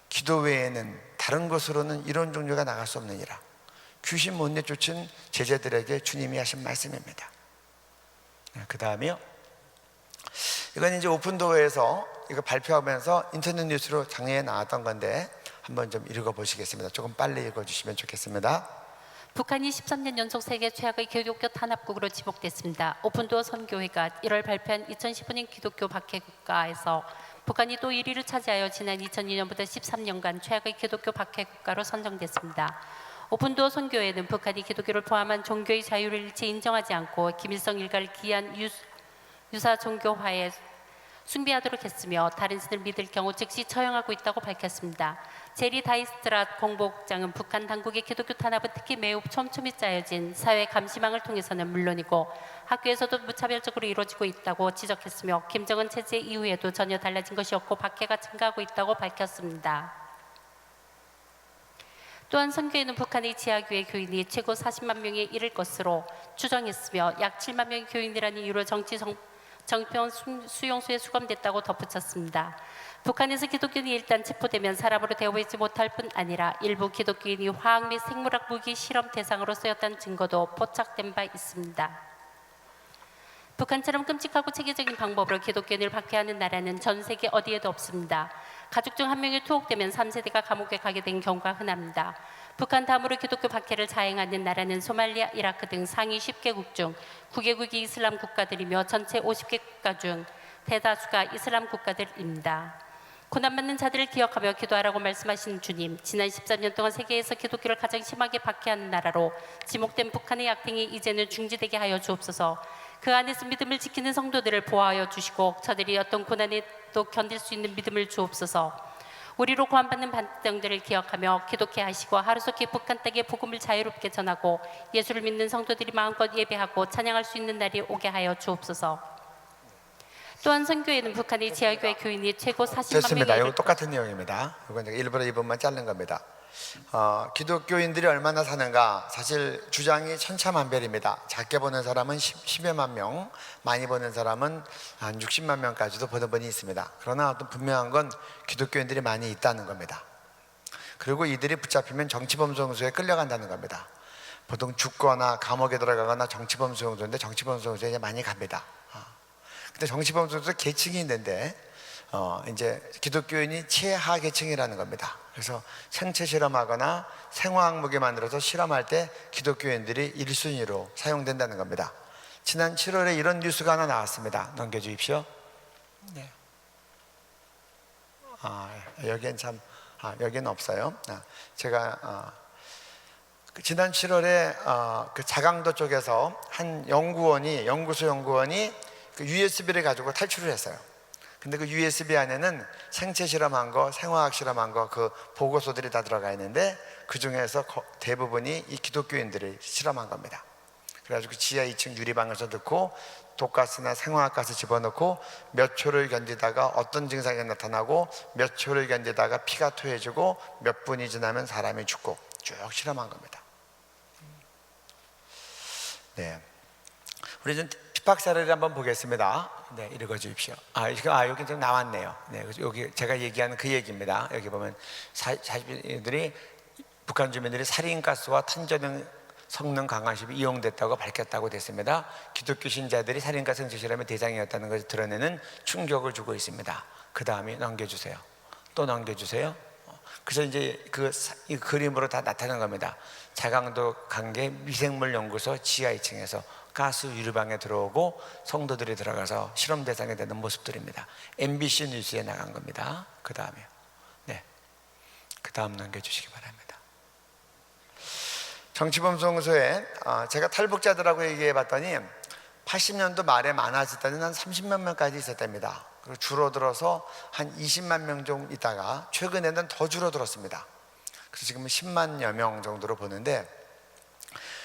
기도 외에는 다른 것으로는 이런 종교가 나갈 수 없느니라. 귀신 못 내쫓은 제자들에게 주님이 하신 말씀입니다. 그 다음에요, 이건 이제 오픈도어에서 이거 발표하면서 인터넷 뉴스로 작년에 나왔던 건데 한번 좀 읽어보시겠습니다. 조금 빨리 읽어주시면 좋겠습니다. 북한이 13년 연속 세계 최악의 기독교 탄압국으로 지목됐습니다. 오픈도어 선교회가 1월 발표한 2015년 기독교 박해국가에서 북한이 또 1위를 차지하여 지난 2002년부터 13년간 최악의 기독교 박해국가로 선정됐습니다. 오픈도어 선교회는 북한이 기독교를 포함한 종교의 자유를 일체 인정하지 않고 김일성 일가를 기한 유사 종교화에 숭배하도록 했으며 다른 신을 믿을 경우 즉시 처형하고 있다고 밝혔습니다. 제리 다이스트랏 공보국장은 북한 당국의 기독교 탄압은 특히 매우 촘촘히 짜여진 사회 감시망을 통해서는 물론이고 학교에서도 무차별적으로 이루어지고 있다고 지적했으며 김정은 체제 이후에도 전혀 달라진 것이 없고 박해가 증가하고 있다고 밝혔습니다. 또한 선교회는 북한의 지하교회 교인이 최고 40만 명에 이를 것으로 추정했으며 약 7만 명의 교인이라는 이유로 정평 수용소에 수감됐다고 덧붙였습니다. 북한에서 기독교인이 일단 체포되면 사람으로 대우하지 못할 뿐 아니라 일부 기독교인이 화학 및 생물학 무기 실험 대상으로 쓰였다는 증거도 포착된 바 있습니다. 북한처럼 끔찍하고 체계적인 방법으로 기독교인을 박해하는 나라는 전 세계 어디에도 없습니다. 가족 중 한 명이 투옥되면 3세대가 감옥에 가게 된 경우가 흔합니다. 북한 다음으로 기독교 박해를 자행하는 나라는 소말리아, 이라크 등 상위 10개국 중 9개국이 이슬람 국가들이며 전체 50개 국가 중 대다수가 이슬람 국가들입니다. 고난받는 자들을 기억하며 기도하라고 말씀하신 주님, 지난 13년 동안 세계에서 기독교를 가장 심하게 박해하는 나라로 지목된 북한의 악행이 이제는 중지되게 하여 주옵소서. 그 안에서 믿음을 지키는 성도들을 보호하여 주시고 저들이 어떤 고난에도 견딜 수 있는 믿음을 주옵소서. 우리로 고한받는 반정들을 기억하며 기독해 하시고 하루속히 북한 땅에 복음을 자유롭게 전하고 예수를 믿는 성도들이 마음껏 예배하고 찬양할 수 있는 날이 오게 하여 주옵소서. 또한 선교회는 북한의 지하교회 교인이 최고 40만 명이 됐습니다. 이거 똑같은 내용입니다. 이건 제가 일부러 이 부분만 자른 겁니다. 기독교인들이 얼마나 사는가, 사실 주장이 천차만별입니다. 작게 보는 사람은 10여만 명, 많이 보는 사람은 한 60만 명까지도 보는 분이 있습니다. 그러나 어떤 분명한 건 기독교인들이 많이 있다는 겁니다. 그리고 이들이 붙잡히면 정치범수용소에 끌려간다는 겁니다. 보통 죽거나 감옥에 들어가거나 정치범수용소인데 정치범수용소에 이제 많이 갑니다. 근데 정치범수용소 계층이 있는데 이제 기독교인이 최하 계층이라는 겁니다. 그래서 생체 실험하거나 생화학 무기 만들어서 실험할 때 기독교인들이 1순위로 사용된다는 겁니다. 지난 7월에 이런 뉴스가 하나 나왔습니다. 넘겨주십시오. 네. 여기엔 여기는 없어요. 제가 지난 7월에 그 자강도 쪽에서 한 연구소 연구원이 그 USB를 가지고 탈출을 했어요. 근데 그 USB 안에는 생체 실험한 거, 생화학 실험한 거 그 보고서들이 다 들어가 있는데 그 중에서 대부분이 이 기독교인들이 실험한 겁니다. 그래가지고 지하 2층 유리방에서 넣고 독가스나 생화학가스 집어넣고 몇 초를 견디다가 어떤 증상이 나타나고 몇 초를 견디다가 피가 토해지고 몇 분이 지나면 사람이 죽고 쭉 실험한 겁니다. 네, 우리 좀 박사를 한번 보겠습니다. 네, 읽어주십시오. 여기 좀 나왔네요. 네, 여기 제가 얘기하는 그 얘기입니다. 여기 보면 북한 주민들이 살인가스와 탄저등 성능 강화식이 이용됐다고 밝혔다고 됐습니다. 기독교 신자들이 살인가스 생체 실험의 대상이었다는 것을 드러내는 충격을 주고 있습니다. 그 다음에 넘겨주세요. 또 넘겨주세요. 그래서 이제 이 그림으로 다 나타난 겁니다. 자강도 관계 미생물 연구소 지하 2층에서 가스 유리방에 들어오고 성도들이 들어가서 실험 대상이 되는 모습들입니다. MBC 뉴스에 나간 겁니다. 그 다음에요. 네, 그 다음 넘겨주시기 바랍니다. 정치범수용소에 제가 탈북자들하고 얘기해 봤더니 80년도 말에 많아질 때는 한 30만 명까지 있었답니다. 그리고 줄어들어서 한 20만 명 정도 있다가 최근에는 더 줄어들었습니다. 그래서 지금은 10만여 명 정도로 보는데,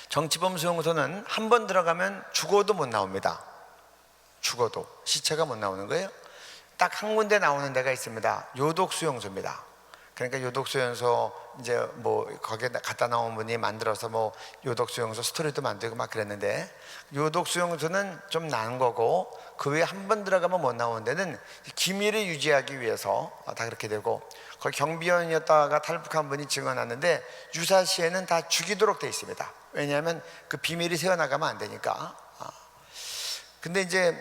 정치범 수용소는 한 번 들어가면 죽어도 못 나옵니다. 죽어도 시체가 못 나오는 거예요. 딱 한 군데 나오는 데가 있습니다. 요독 수용소입니다. 그러니까 요독 수용소 이제 뭐 거기에 갖다 나온 분이 만들어서 뭐 요독 수용소 스토리도 만들고 막 그랬는데, 요독 수용소는 좀 나은 거고, 그 외에 한 번 들어가면 못 나오는 데는 기밀을 유지하기 위해서 다 그렇게 되고, 거기 경비원이었다가 탈북한 분이 증언하는데 유사시에는 다 죽이도록 돼 있습니다. 왜냐하면 그 비밀이 새어나가면 안 되니까. 근데 이제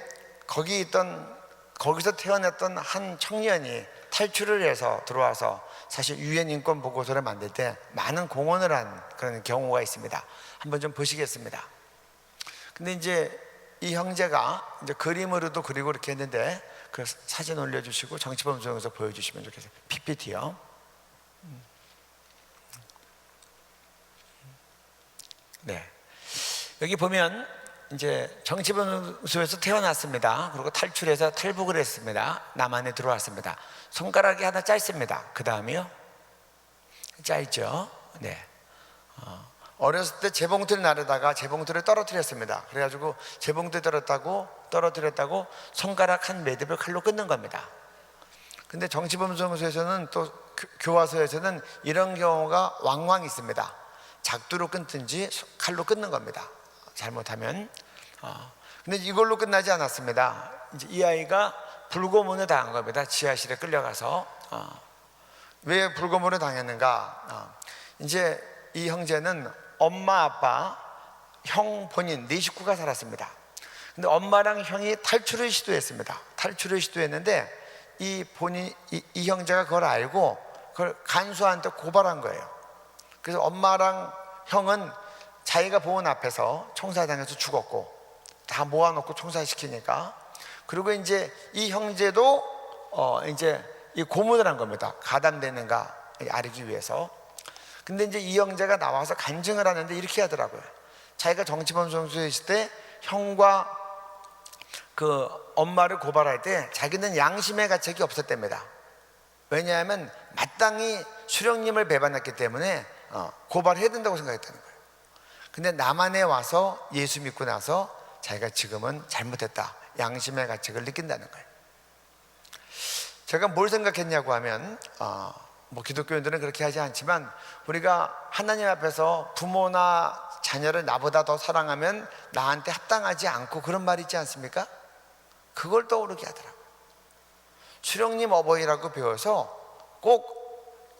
거기서 태어났던 한 청년이 탈출을 해서 들어와서 사실 유엔 인권 보고서를 만들 때 많은 공헌을 한 그런 경우가 있습니다. 한번 좀 보시겠습니다. 근데 이제 이 형제가 이제 그림으로도 그리고 이렇게 했는데, 그 사진 올려주시고 정치범 수용소 보여주시면 좋겠어요. PPT요. 네. 여기 보면 이제 정치범수에서 태어났습니다. 그리고 탈출해서 탈북을 했습니다. 남한에 들어왔습니다. 손가락이 하나 짧습니다. 그 다음이요, 짧죠. 네. 어렸을 때 재봉틀 나르다가 재봉틀을 떨어뜨렸습니다. 그래가지고 재봉틀 떨어뜨렸다고 손가락 한 매듭을 칼로 끊는 겁니다. 근데 정치범수에서는 또 교화소에서는 이런 경우가 왕왕 있습니다. 작두로 끊든지 칼로 끊는 겁니다. 잘못하면. 근데 이걸로 끝나지 않았습니다. 이제 이 아이가 불고문을 당한 겁니다. 지하실에 끌려가서. 왜 불고문을 당했는가? 이제 이 형제는 엄마, 아빠, 형 본인 네 식구가 살았습니다. 근데 엄마랑 형이 탈출을 시도했습니다. 탈출을 시도했는데 이 형제가 그걸 알고 그걸 간수한테 고발한 거예요. 그래서 엄마랑 형은 자기가 보은 앞에서 총살당해서 죽었고, 다 모아놓고 총살시키니까. 그리고 이제 이 형제도 이제 이 고문을 한 겁니다. 가담되는가 알기 위해서. 근데 이제 이 형제가 나와서 간증을 하는데 이렇게 하더라고요. 자기가 정치범 수용소에 있을 때 형과 그 엄마를 고발할 때 자기는 양심의 가책이 없었답니다. 왜냐하면 마땅히 수령님을 배반했기 때문에 고발해야 된다고 생각했다는 거예요. 근데 남한에 와서 예수 믿고 나서 자기가 지금은 잘못했다, 양심의 가책을 느낀다는 거예요. 제가 뭘 생각했냐고 하면 뭐 기독교인들은 그렇게 하지 않지만, 우리가 하나님 앞에서 부모나 자녀를 나보다 더 사랑하면 나한테 합당하지 않고, 그런 말 있지 않습니까? 그걸 떠오르게 하더라고요. 수령님 어버이라고 배워서 꼭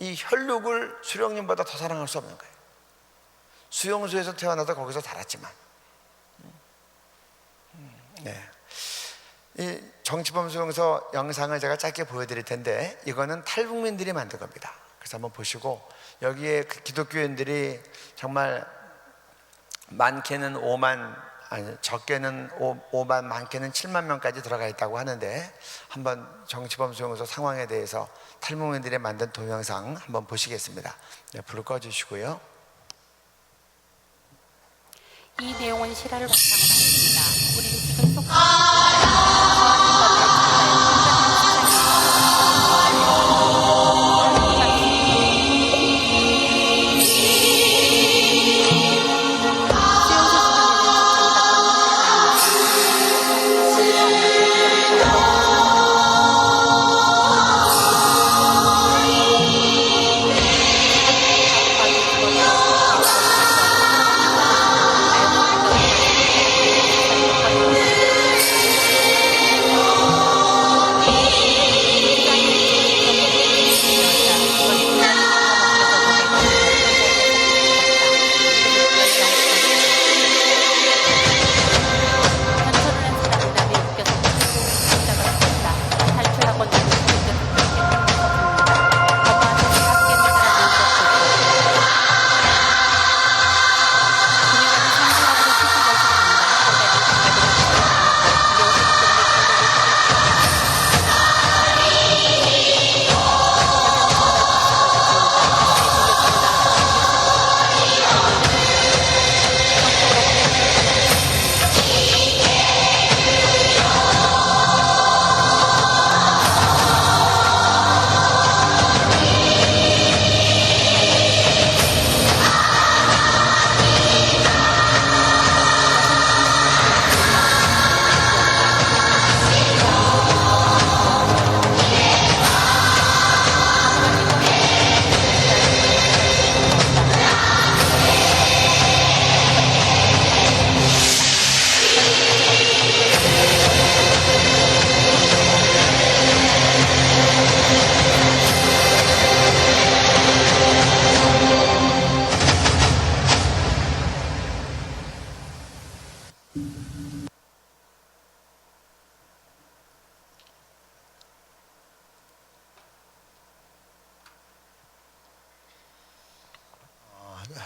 이 혈육을 수령님보다 더 사랑할 수 없는 거예요. 수용소에서 태어나서 거기서 자랐지만. 네. 이 정치범 수용소 영상을 제가 짧게 보여드릴 텐데, 이거는 탈북민들이 만든 겁니다. 그래서 한번 보시고, 여기에 기독교인들이 정말 많게는 5만, 아니 적게는 5만, 많게는 7만 명까지 들어가 있다고 하는데, 한번 정치범 수용소 상황에 대해서 탈북민들이 만든 동영상 한번 보시겠습니다. 네, 불을 꺼주시고요. 이 내용은 실화를 바탕으로 했습니다. 우리는 지금 속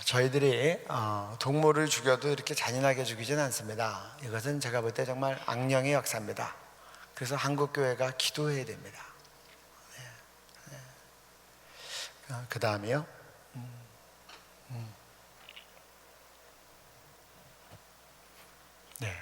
저희들이 동물을 죽여도 이렇게 잔인하게 죽이지는 않습니다. 이것은 제가 볼 때 정말 악령의 역사입니다. 그래서 한국교회가 기도해야 됩니다. 그 다음이요. 네.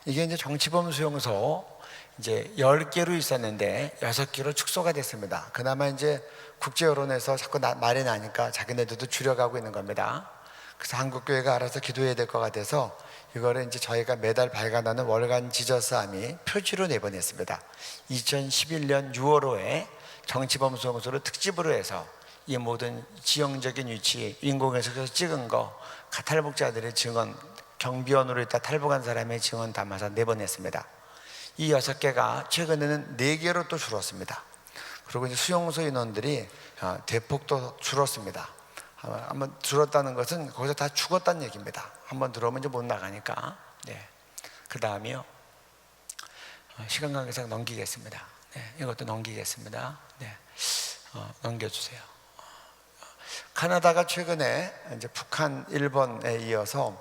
이게 이제 정치범 수용소 이제 10개로 있었는데 6개로 축소가 됐습니다. 그나마 이제 국제 여론에서 자꾸 말이 나니까 자기네들도 줄여가고 있는 겁니다. 그래서 한국교회가 알아서 기도해야 될 것 같아서 이거를 이제 저희가 매달 발간하는 월간 지저스함이 표지로 내보냈습니다. 2011년 6월호에 정치범 수용소를 특집으로 해서 이 모든 지형적인 위치, 인공위성에서 찍은 거, 탈북자들의 증언, 경비원으로 있다 탈북한 사람의 증언 담아서 내보냈습니다. 이 6개가 최근에는 4개로 또 줄었습니다. 그리고 이제 수용소 인원들이 대폭 또 줄었습니다. 한번 줄었다는 것은 거기서 다 죽었다는 얘기입니다. 한번 들어오면 이제 못 나가니까. 네. 그 다음이요. 시간 관계상 넘기겠습니다. 네. 이것도 넘기겠습니다. 네. 넘겨주세요. 카나다가 최근에 이제 북한, 일본에 이어서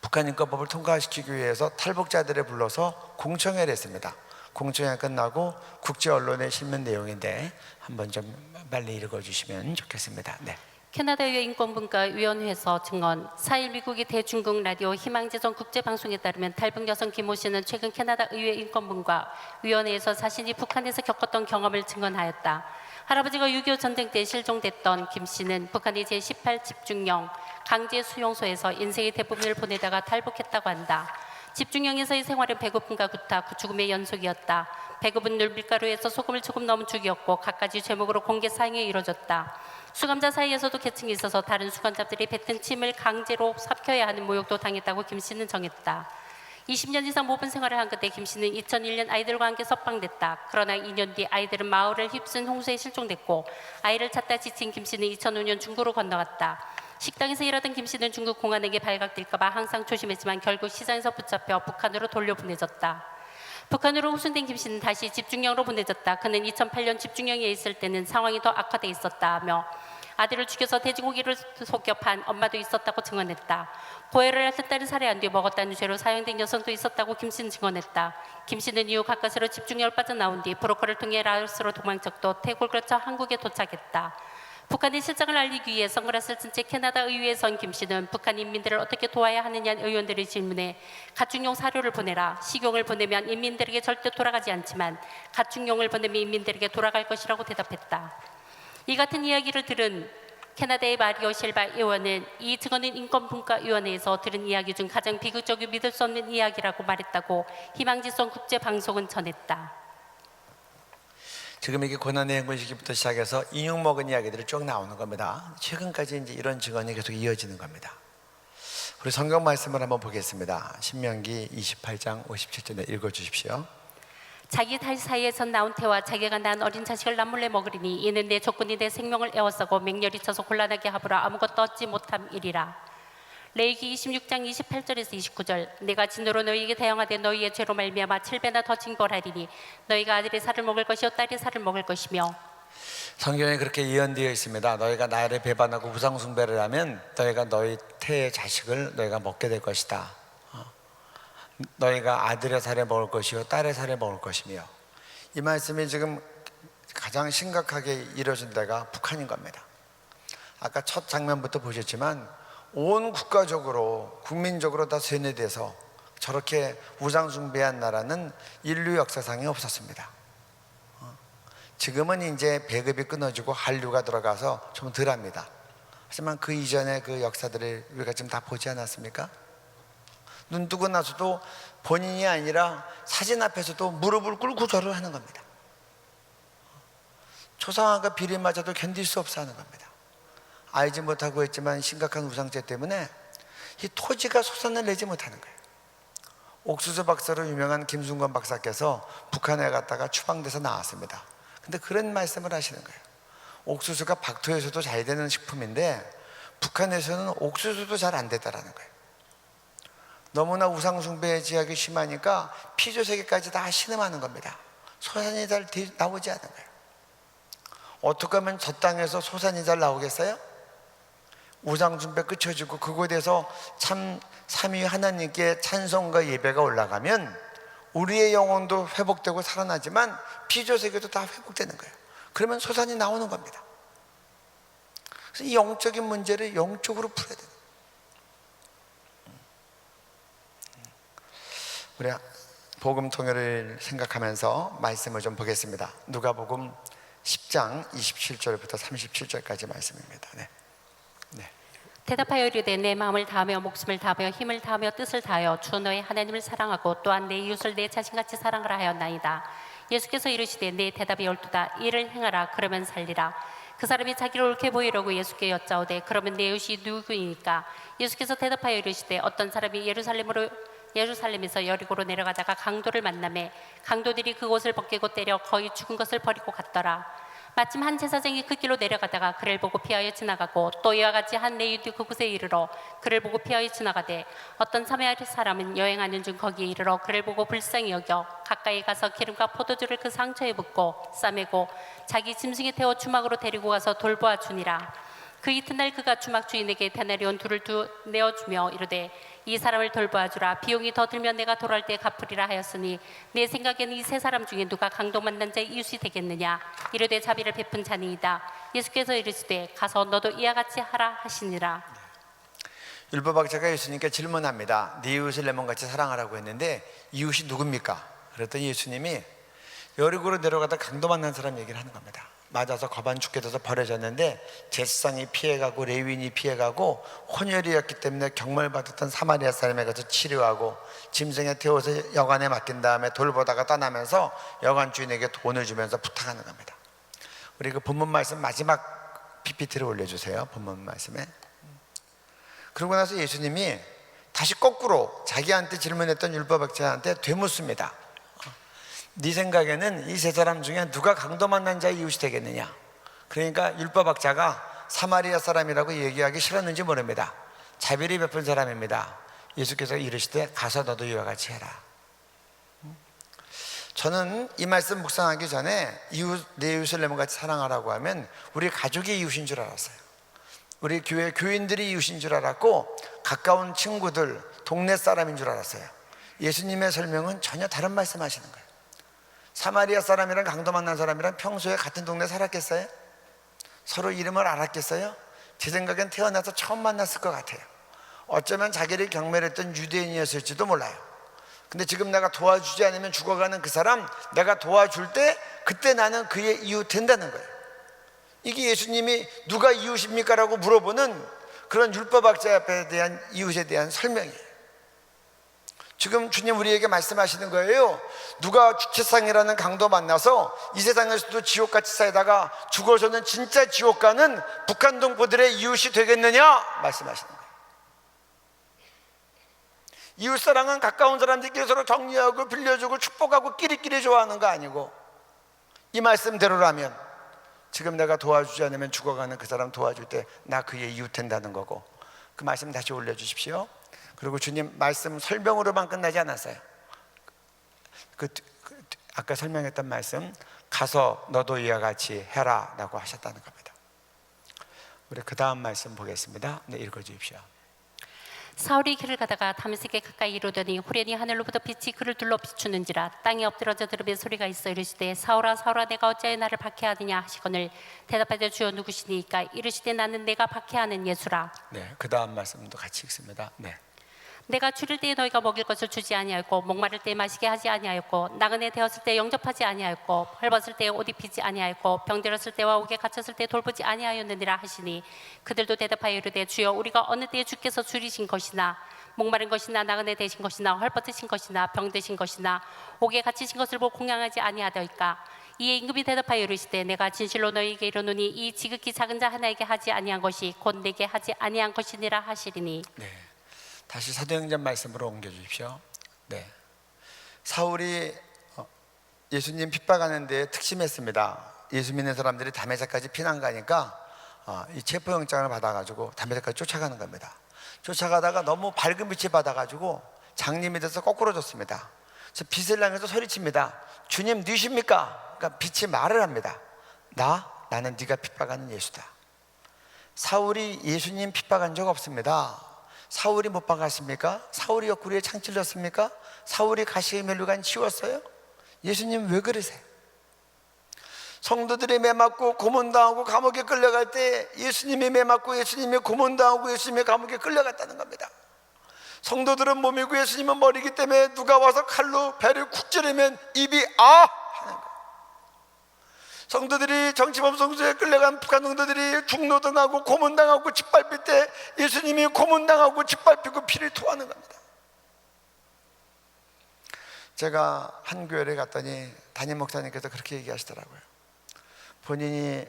북한 인권법을 통과시키기 위해서 탈북자들을 불러서 공청회를 했습니다. 공청회가 끝나고 국제 언론에 실린 내용인데 한번 좀 빨리 읽어주시면 좋겠습니다. 네. 캐나다의 인권분과위원회에서 증언 4일 미국의 대중국 라디오 희망지성 국제방송에 따르면 탈북 여성 김모 씨는 최근 캐나다 의회 인권분과위원회에서 자신이 북한에서 겪었던 경험을 증언하였다. 할아버지가 6.25 전쟁 때 실종됐던 김 씨는 북한의 제18 집중령 강제 수용소에서 인생의 대부분을 보내다가 탈북했다고 한다. 집중령에서의 생활은 배고픔과 구타, 죽음의 연속이었다. 배급은 늘 밀가루에서 소금을 조금 넣은 죽이었고 갖가지 제목으로 공개 사형이 이뤄졌다. 수감자 사이에서도 계층이 있어서 다른 수감자들이 뱉은 침을 강제로 삭혀야 하는 모욕도 당했다고 김 씨는 정했다. 20년 이상 모범 생활을 한 끝에 김 씨는 2001년 아이들과 함께 석방됐다. 그러나 2년 뒤 아이들은 마을을 휩쓴 홍수에 실종됐고 아이를 찾다 지친 김 씨는 2005년 중국으로 건너갔다. 식당에서 일하던 김 씨는 중국 공안에게 발각될까 봐 항상 조심했지만 결국 시장에서 붙잡혀 북한으로 돌려보내졌다. 북한으로 후순된 김 씨는 다시 집중령으로 보내졌다. 그는 2008년 집중령에 있을 때는 상황이 더 악화돼 있었다며 아들을 죽여서 돼지고기를 속여 판 엄마도 있었다고 증언했다. 고해를 앓던 딸을 살해한 뒤 먹었다는 죄로 사형된 여성도 있었다고 김 씨는 증언했다. 김 씨는 이후 가까스로 집중령을 빠져나온 뒤 브로커를 통해 라오스로 도망쳤고 태국을 거쳐 한국에 도착했다. 북한의 실정을 알리기 위해 선글라스를 쓴 채 캐나다 의회에 선 김 씨는 북한 인민들을 어떻게 도와야 하느냐는 의원들의 질문에 가축용 사료를 보내라. 식용을 보내면 인민들에게 절대 돌아가지 않지만 가축용을 보내면 인민들에게 돌아갈 것이라고 대답했다. 이 같은 이야기를 들은 캐나다의 마리오 실바 의원은 이 증언은 인권분과위원회에서 들은 이야기 중 가장 비극적이고 믿을 수 없는 이야기라고 말했다고 희망지성 국제방송은 전했다. 지금 이게 고난의 행군 시기부터 시작해서 인육 먹은 이야기들이 쭉 나오는 겁니다. 최근까지 이제 이런 증언이 계속 이어지는 겁니다. 우리 성경 말씀을 한번 보겠습니다. 신명기 28장 57절에 읽어주십시오. 자기 달 사이에서 나온 태와 자기가 낳은 어린 자식을 남몰래 먹으리니 이는 내 조건이 내 생명을 애워싸고 맹렬히 쳐서 곤란하게 하부라 아무것도 얻지 못함이리라. 레위기 26장 28절에서 29절 내가 진노로 너희에게 대항하되 너희의 죄로 말미암아 7배나 더 징벌하리니 너희가 아들의 살을 먹을 것이요 딸의 살을 먹을 것이며. 성경에 그렇게 예언되어 있습니다. 너희가 나를 배반하고 우상 숭배를 하면 너희가 너희 태의 자식을 너희가 먹게 될 것이다. 너희가 아들의 살을 먹을 것이요 딸의 살을 먹을 것이며. 이 말씀이 지금 가장 심각하게 이루어진 데가 북한인 겁니다. 아까 첫 장면부터 보셨지만 온 국가적으로 국민적으로 다 세뇌돼서 저렇게 우상숭배한 나라는 인류 역사상에 없었습니다. 지금은 이제 배급이 끊어지고 한류가 들어가서 좀 덜합니다. 하지만 그 이전의 그 역사들을 우리가 지금 다 보지 않았습니까? 눈 뜨고 나서도 본인이 아니라 사진 앞에서도 무릎을 꿇고 절을 하는 겁니다. 초상화가 비리마저도 견딜 수 없어 하는 겁니다. 알지 못하고 했지만 심각한 우상죄 때문에 이 토지가 소산을 내지 못하는 거예요. 옥수수 박사로 유명한 김순건 박사께서 북한에 갔다가 추방돼서 나왔습니다. 근데 그런 말씀을 하시는 거예요. 옥수수가 박토에서도 잘 되는 식품인데 북한에서는 옥수수도 잘 안 되더라는 거예요. 너무나 우상숭배의 지역이 심하니까 피조세계까지 다 신음하는 겁니다. 소산이 잘 나오지 않은 거예요. 어떻게 하면 저 땅에서 소산이 잘 나오겠어요? 우상숭배 끝쳐지고 그거에 대해서 참 삼위 하나님께 찬송과 예배가 올라가면 우리의 영혼도 회복되고 살아나지만 피조세계도 다 회복되는 거예요. 그러면 소산이 나오는 겁니다. 그래서 이 영적인 문제를 영적으로 풀어야 돼요. 우리 복음 통일을 생각하면서 말씀을 좀 보겠습니다. 누가복음 10장 27절부터 37절까지 말씀입니다. 네. 대답하여 이르되 내 마음을 다하며 목숨을 다하며 힘을 다하며 뜻을 다하여 주 너의 하나님을 사랑하고 또한 내 이웃을 내 자신같이 사랑하라 하였나이다. 예수께서 이르시되 내 대답이 옳도다. 이를 행하라. 그러면 살리라. 그 사람이 자기를 옳게 보이려고 예수께 여짜오되 그러면 내 이웃이 누구이니까? 예수께서 대답하여 이르시되 어떤 사람이 예루살렘에서 여리고로 내려가다가 강도를 만나매 강도들이 그곳을 벗기고 때려 거의 죽은 것을 버리고 갔더라. 마침 한 제사장이 그 길로 내려가다가 그를 보고 피하여 지나가고 또 이와 같이 한 레위도 그곳에 이르러 그를 보고 피하여 지나가되 어떤 사마리아 사람은 여행하는 중 거기에 이르러 그를 보고 불쌍히 여겨 가까이 가서 기름과 포도주를 그 상처에 붓고 싸매고 자기 짐승에 태워 주막으로 데리고 가서 돌보아 주니라. 그 이튿날 그가 주막 주인에게 데나리온 둘을 내어주며 이르되 이 사람을 돌보아주라. 비용이 더 들면 내가 돌아올 때 갚으리라 하였으니 내 생각에는 이 세 사람 중에 누가 강도 만난 자의 이웃이 되겠느냐? 이르되 자비를 베푼 자니이다. 예수께서 이르시되 가서 너도 이와 같이 하라 하시니라. 율법학자가 예수님께 질문합니다. 네 이웃을 내 몸같이 사랑하라고 했는데 이웃이 누굽니까? 그랬더니 예수님이 여리고로 내려가다 강도 만난 사람 얘기를 하는 겁니다. 맞아서 거반 죽게 돼서 버려졌는데 제사장이 피해가고 레위인이 피해가고 혼혈이었기 때문에 경멸받았던 사마리아 사람에 가서 치료하고 짐승에 태워서 여관에 맡긴 다음에 돌보다가 떠나면서 여관 주인에게 돈을 주면서 부탁하는 겁니다. 우리 그 본문 말씀 마지막 PPT를 올려주세요. 본문 말씀에. 그러고 나서 예수님이 다시 거꾸로 자기한테 질문했던 율법학자한테 되묻습니다. 네 생각에는 이 세 사람 중에 누가 강도 만난 자의 이웃이 되겠느냐? 그러니까 율법학자가 사마리아 사람이라고 얘기하기 싫었는지 모릅니다. 자비를 베푼 사람입니다. 예수께서 이르시되 가서 너도 이와 같이 해라. 저는 이 말씀 묵상하기 전에 내 이웃을 내 몸같이 사랑하라고 하면 우리 가족이 이웃인 줄 알았어요. 우리 교회 교인들이 이웃인 줄 알았고 가까운 친구들, 동네 사람인 줄 알았어요. 예수님의 설명은 전혀 다른 말씀 하시는 거예요. 사마리아 사람이랑 강도 만난 사람이랑 평소에 같은 동네 살았겠어요? 서로 이름을 알았겠어요? 제 생각엔 태어나서 처음 만났을 것 같아요. 어쩌면 자기를 경멸했던 유대인이었을지도 몰라요. 근데 지금 내가 도와주지 않으면 죽어가는 그 사람 내가 도와줄 때 그때 나는 그의 이웃 된다는 거예요. 이게 예수님이 누가 이웃입니까? 라고 물어보는 그런 율법학자 앞에 대한 이웃에 대한 설명이에요. 지금 주님 우리에게 말씀하시는 거예요. 누가 주체상이라는 강도 만나서 이 세상에서도 지옥같이 살다가 죽어서는 진짜 지옥 가는 북한 동포들의 이웃이 되겠느냐? 말씀하시는 거예요. 이웃사랑은 가까운 사람들끼리 서로 격려하고 빌려주고 축복하고 끼리끼리 좋아하는 거 아니고 이 말씀대로라면 지금 내가 도와주지 않으면 죽어가는 그 사람 도와줄 때 나 그의 이웃 된다는 거고 그 말씀 다시 올려주십시오. 그리고 주님 말씀 설명으로만 끝나지 않았어요. 아까 설명했던 말씀 가서 너도 이와 같이 해라 라고 하셨다는 겁니다. 우리 그 다음 말씀 보겠습니다. 네, 읽어주십시오. 사울이 길을 가다가 다메섹에 가까이 이르더니 후련히 하늘로부터 빛이 그를 둘러 비추는지라. 땅에 엎드러져 들으며 소리가 있어 이르시되 사울아 사울아 내가 어찌하여 나를 박해하느냐 하시거늘 대답하되 주여 누구시니까? 이르시되 나는 내가 박해하는 예수라. 네, 그 다음 말씀도 같이 읽습니다. 네. 내가 줄일 때에 너희가 먹일 것을 주지 아니하였고 목마를 때에 마시게 하지 아니하였고 나그네 되었을 때 영접하지 아니하였고 헐벗을 때에 옷 입히지 아니하였고 병들었을 때와 옥에 갇혔을 때 돌보지 아니하였느니라 하시니 그들도 대답하여 이르되 주여 우리가 어느 때에 주께서 줄이신 것이나 목마른 것이나 나그네 되신 것이나 헐벗으신 것이나 병드신 것이나 옥에 갇히신 것을 보고 공양하지 아니하더이까? 이에 임금이 대답하여 이르시되 내가 진실로 너희에게 이르노니 이 지극히 작은 자 하나에게 하지 아니한 것이 곧 내게 하지 아니한 것이니라 하시리니. 네. 다시 사도행전 말씀으로 옮겨주십시오. 네. 사울이 예수님 핍박하는 데 특심했습니다. 예수 믿는 사람들이 다메섹까지 피난 가니까 이 체포영장을 받아가지고 다메섹까지 쫓아가는 겁니다. 쫓아가다가 너무 밝은 빛을 받아가지고 장님이 돼서 거꾸로 졌습니다. 그래서 빛을 향해서 소리칩니다. 주님 누구십니까? 그러니까 빛이 말을 합니다. 나는 네가 핍박하는 예수다. 사울이 예수님 핍박한 적 없습니다. 사울이 못 박았습니까? 사울이 옆구리에 창 찔렀습니까? 사울이 가시에 멜루간 치웠어요? 예수님 왜 그러세요? 성도들이 매맞고 고문당하고 감옥에 끌려갈 때 예수님이 매맞고 예수님이 고문당하고 예수님이 감옥에 끌려갔다는 겁니다. 성도들은 몸이고 예수님은 머리이기 때문에 누가 와서 칼로 배를 쿡 찌르면 입이 아! 하는 거예요. 성도들이 정치범 성소에 끌려간 북한 성도들이 중노등하고 고문당하고 짓밟힐 때 예수님이 고문당하고 짓밟히고 피를 토하는 겁니다. 제가 한 교회를 갔더니 담임 목사님께서 그렇게 얘기하시더라고요. 본인이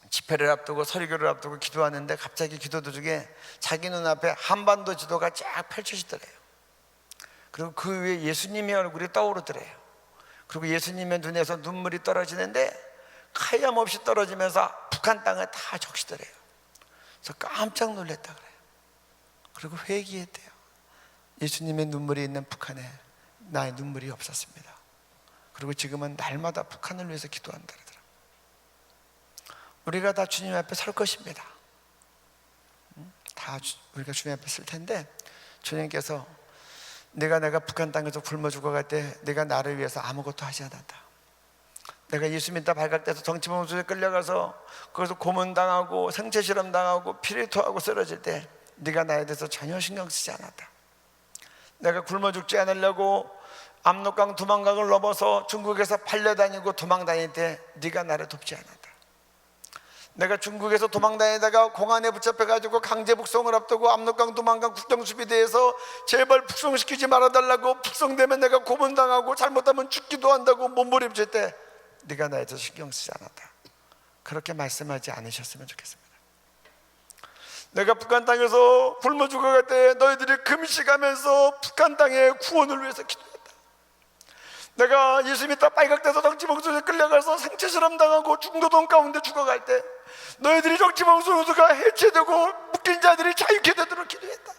집회를 앞두고 설교를 앞두고 기도하는데 갑자기 기도 도중에 자기 눈앞에 한반도 지도가 쫙 펼쳐지더래요. 그리고 그 위에 예수님의 얼굴이 떠오르더래요. 그리고 예수님의 눈에서 눈물이 떨어지는데 하염없이 떨어지면서 북한 땅을 다 적시더래요. 그래서 깜짝 놀랐다 그래요. 그리고 회개했대요. 예수님의 눈물이 있는 북한에 나의 눈물이 없었습니다. 그리고 지금은 날마다 북한을 위해서 기도한다 그러더라고요. 우리가 다 주님 앞에 설 것입니다. 다 우리가 주님 앞에 설 텐데 주님께서 내가 북한 땅에서 굶어 죽어갈 때 내가 나를 위해서 아무것도 하지 않았다. 내가 예수 믿다 발각돼서 정치범수에 끌려가서 거기서 고문당하고 생체실험 당하고 피를 토하고 쓰러질 때 네가 나에 대해서 전혀 신경 쓰지 않았다. 내가 굶어 죽지 않으려고 압록강 두만강을 넘어서 중국에서 팔려다니고 도망다닐 때 네가 나를 돕지 않았다. 내가 중국에서 도망다니다가 공안에 붙잡혀가지고 강제 북송을 앞두고 압록강 두만강 국경수비대에서 제발 북송시키지 말아달라고 북송되면 내가 고문당하고 잘못하면 죽기도 한다고 몸부림칠 때 네가 나에 대해서 신경 쓰지 않았다. 그렇게 말씀하지 않으셨으면 좋겠습니다. 내가 북한 땅에서 굶어 죽어갈 때 너희들이 금식하면서 북한 땅의 구원을 위해서 기도했다. 내가 예수 믿다 빨갛돼서 정치범수에 끌려가서 생체실험 당하고 중도동 가운데 죽어갈 때 너희들이 정치범수가 해체되고 묶인 자들이 자유케 되도록 기도했다.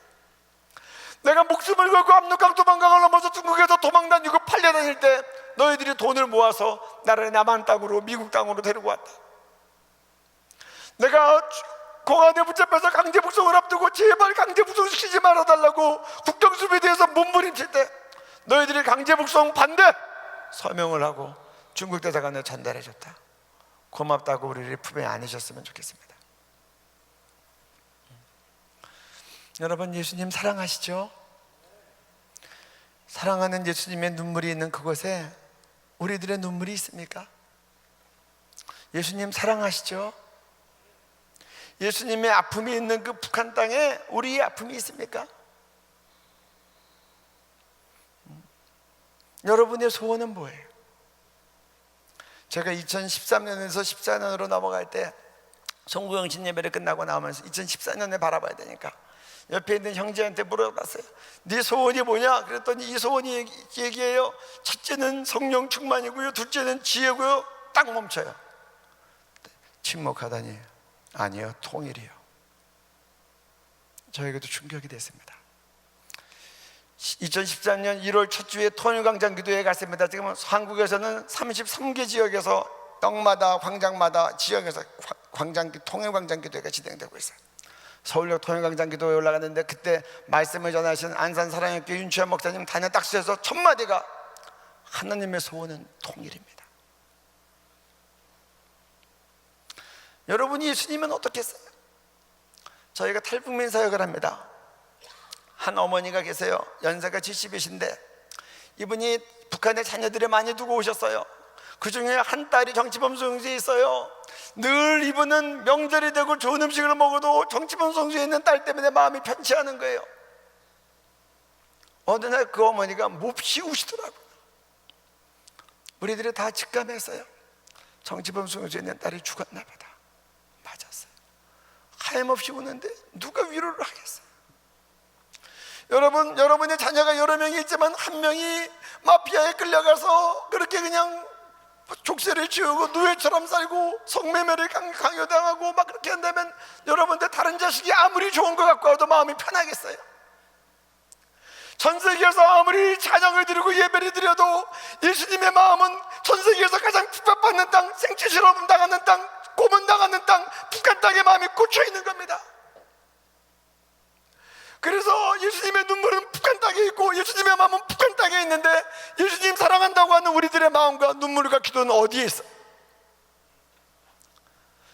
내가 목숨을 걸고 압록강 도망강을 넘어서 중국에서 도망다니고 팔려다닐 때 너희들이 돈을 모아서 나를 남한 땅으로 미국 땅으로 데리고 왔다. 내가 공안에 붙잡혀서 강제 북송을 앞두고 제발 강제 북송시키지 말아달라고 국경수비대에서 몸부림칠 때 너희들이 강제 북송 반대 서명을 하고 중국 대사관에 전달해줬다. 고맙다고 우리를 품에 안으셨으면 좋겠습니다. 여러분, 예수님 사랑하시죠? 사랑하는 예수님의 눈물이 있는 그곳에 우리들의 눈물이 있습니까? 예수님 사랑하시죠? 예수님의 아픔이 있는 그 북한 땅에 우리의 아픔이 있습니까? 여러분의 소원은 뭐예요? 제가 2013년에서 14년으로 넘어갈 때 송구영신 예배를 끝나고 나오면서 2014년에 바라봐야 되니까 옆에 있는 형제한테 물어봤어요. 네 소원이 뭐냐? 그랬더니 이 소원이 얘기해요. 첫째는 성령 충만이고요, 둘째는 지혜고요. 딱 멈춰요. 침묵하다니 아니요, 통일이요. 저에게도 충격이 됐습니다. 2013년 1월 첫 주에 통일광장 기도회에 갔습니다. 지금 한국에서는 33개 지역에서 떡마다 광장마다 지역에서 통일광장 기도회가 진행되고 있어요. 서울역 통일광장 기도회에 올라갔는데 그때 말씀을 전하신 안산사랑학교 윤치환 목사님 단연 딱 쓰셔서 첫 마디가 하나님의 소원은 통일입니다. 여러분이 예수님은 어떻게 했어요? 저희가 탈북민 사역을 합니다. 한 어머니가 계세요. 연세가 70이신데 이분이 북한에 자녀들을 많이 두고 오셨어요. 그 중에 한 딸이 정치범 성소에 있어요. 늘 이분은 명절이 되고 좋은 음식을 먹어도 정치범 성소에 있는 딸 때문에 마음이 편치 않은 거예요. 어느 날 그 어머니가 몹시 우시더라고요. 우리들이 다 직감했어요. 정치범 성소에 있는 딸이 죽었나 보다. 맞았어요. 하염없이 우는데 누가 위로를 하겠어요? 여러분의 자녀가 여러 명이 있지만 한 명이 마피아에 끌려가서 그렇게 그냥 족쇄를 지우고 노예처럼 살고 성매매를 강요당하고 막 그렇게 한다면 여러분들 다른 자식이 아무리 좋은 것 갖고 와도 마음이 편하겠어요? 전 세계에서 아무리 찬양을 드리고 예배를 드려도 예수님의 마음은 전 세계에서 가장 핍박받는 땅, 생체실험 당하는 땅, 고문당하는 땅, 북한 땅에 마음이 꽂혀 있는 겁니다. 그래서 예수님의 눈물은 북한 땅에 있고 예수님의 마음은 북한 땅에 있는데 예수님 사랑한다고 하는 우리들의 마음과 눈물과 기도는 어디에 있어?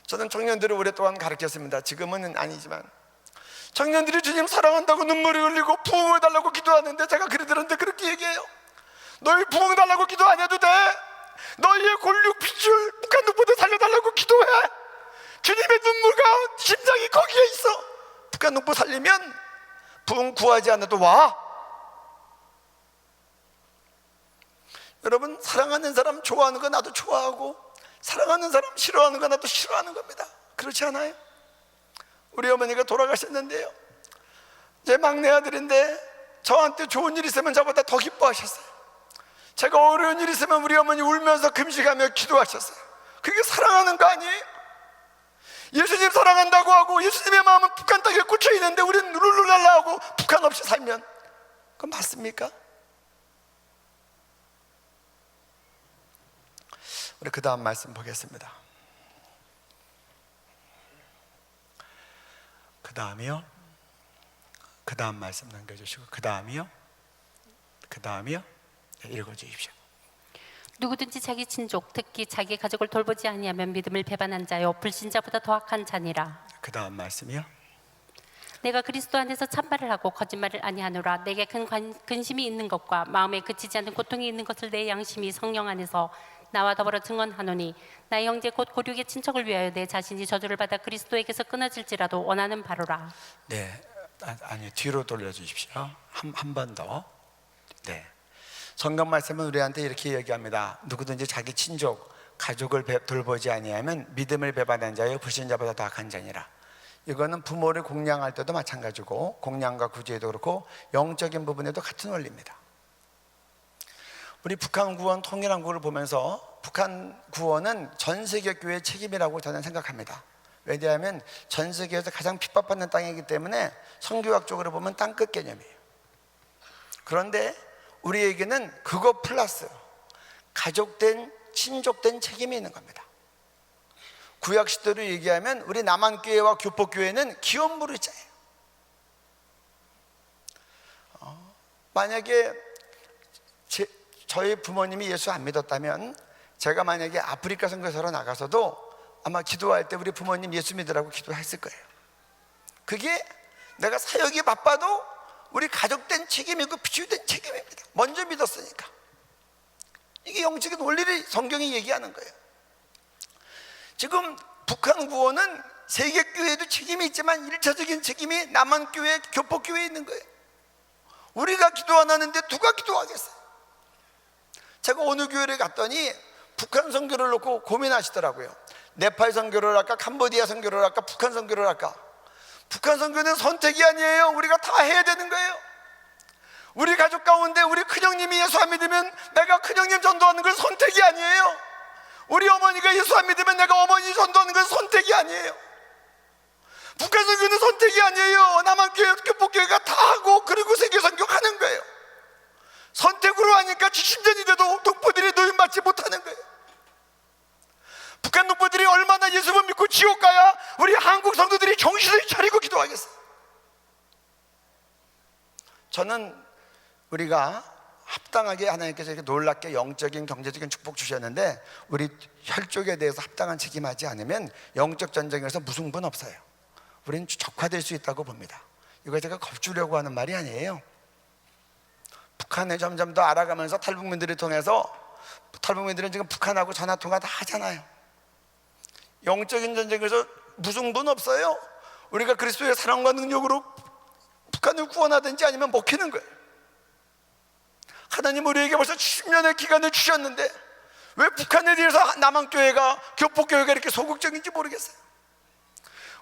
저는 청년들을 오랫동안 가르쳤습니다. 지금은 아니지만 청년들이 주님 사랑한다고 눈물이 흘리고 부흥을 달라고 기도하는데 제가 그들한테 그렇게 얘기해요. 너희 부흥 달라고 기도 안 해도 돼. 너희의 골육 핏줄 북한 눈보다 살려달라고 기도해. 주님의 눈물과 심장이 거기에 있어. 북한 눈보 살리면 부흥 구하지 않아도 와. 여러분, 사랑하는 사람 좋아하는 거 나도 좋아하고 사랑하는 사람 싫어하는 거 나도 싫어하는 겁니다. 그렇지 않아요? 우리 어머니가 돌아가셨는데요, 제 막내 아들인데 저한테 좋은 일 있으면 저보다 더 기뻐하셨어요. 제가 어려운 일 있으면 우리 어머니 울면서 금식하며 기도하셨어요. 그게 사랑하는 거 아니에요? 예수님 사랑한다고 하고 예수님의 마음은 북한 땅에 꽂혀 있는데 우리는 룰루랄라 하고 북한 없이 살면 그건 맞습니까? 우리 그 다음 말씀 보겠습니다. 그 다음이요. 그 다음 말씀 남겨주시고 그 다음이요. 네, 읽어주십시오. 누구든지 자기 친족 특히 자기 가족을 돌보지 아니하면 믿음을 배반한 자요 불신자보다 더 악한 자니라. 그 다음 말씀이요. 내가 그리스도 안에서 참말을 하고 거짓말을 아니하노라. 내게 큰 근심이 있는 것과 마음에 그치지 않는 고통이 있는 것을 내 양심이 성령 안에서 나와 더불어 증언하노니 나의 형제 곧 고륙의 친척을 위하여 내 자신이 저주를 받아 그리스도에게서 끊어질지라도 원하는 바로라. 네, 아니 뒤로 돌려주십시오. 한 번 더. 네, 성경 말씀은 우리한테 이렇게 얘기합니다. 누구든지 자기 친족, 가족을 돌보지 아니하면 믿음을 배반한 자여 불신자보다 더 악한 자니라. 이거는 부모를 공양할 때도 마찬가지고 공양과 구제에도 그렇고 영적인 부분에도 같은 원리입니다. 우리 북한 구원 통일한국을 보면서 북한 구원은 전 세계 교회의 책임이라고 저는 생각합니다. 왜냐하면 전 세계에서 가장 핍박받는 땅이기 때문에 선교학적으로 보면 땅끝 개념이에요. 그런데 우리에게는 그거 플러스 가족된 친족된 책임이 있는 겁니다. 구약 시대로 얘기하면 우리 남한교회와 교포교회는 기업무르자예요. 만약에 저희 부모님이 예수 안 믿었다면 제가 만약에 아프리카 선교사로 나가서도 아마 기도할 때 우리 부모님 예수 믿으라고 기도했을 거예요. 그게 내가 사역이 바빠도 우리 가족된 책임이고 비추된 책임입니다. 먼저 믿었으니까. 이게 영적인 원리를 성경이 얘기하는 거예요. 지금 북한 구원은 세계교회도 책임이 있지만 1차적인 책임이 남한교회, 교포교회에 있는 거예요. 우리가 기도 안 하는데 누가 기도하겠어요? 제가 어느 교회를 갔더니 북한 선교를 놓고 고민하시더라고요. 네팔 선교를 할까, 캄보디아 선교를 할까, 북한 선교를 할까. 북한 선교는 선택이 아니에요. 우리가 다 해야 되는 거예요. 우리 가족 가운데 우리 큰형님이 예수 안 믿으면 내가 큰형님 전도하는 건 선택이 아니에요. 우리 어머니가 예수 안 믿으면 내가 어머니 전도하는 건 선택이 아니에요. 북한 선교는 선택이 아니에요. 남한교회, 교포교회가 다 하고 그리고 세계 선교하는 거예요. 선택으로 하니까 70년이 돼도 동포들이 노임받지 못하는 거예요. 북한 동포들이 얼마나 예수를 믿고 지옥 가야 우리 한국 성도들이 정신을 차리고 기도하겠어요. 저는 우리가 합당하게 하나님께서 이렇게 놀랍게 영적인 경제적인 축복 주셨는데 우리 혈족에 대해서 합당한 책임하지 않으면 영적 전쟁에서 무승부는 없어요. 우리는 적화될 수 있다고 봅니다. 이거 제가 겁주려고 하는 말이 아니에요. 북한에 점점 더 알아가면서 탈북민들을 통해서 탈북민들은 지금 북한하고 전화통화 다 하잖아요. 영적인 전쟁에서 무승부는 없어요. 우리가 그리스도의 사랑과 능력으로 북한을 구원하든지 아니면 먹히는 거예요. 하나님 우리에게 벌써 70년의 기간을 주셨는데 왜 북한에 대해서 남한교회가 교포교회가 이렇게 소극적인지 모르겠어요.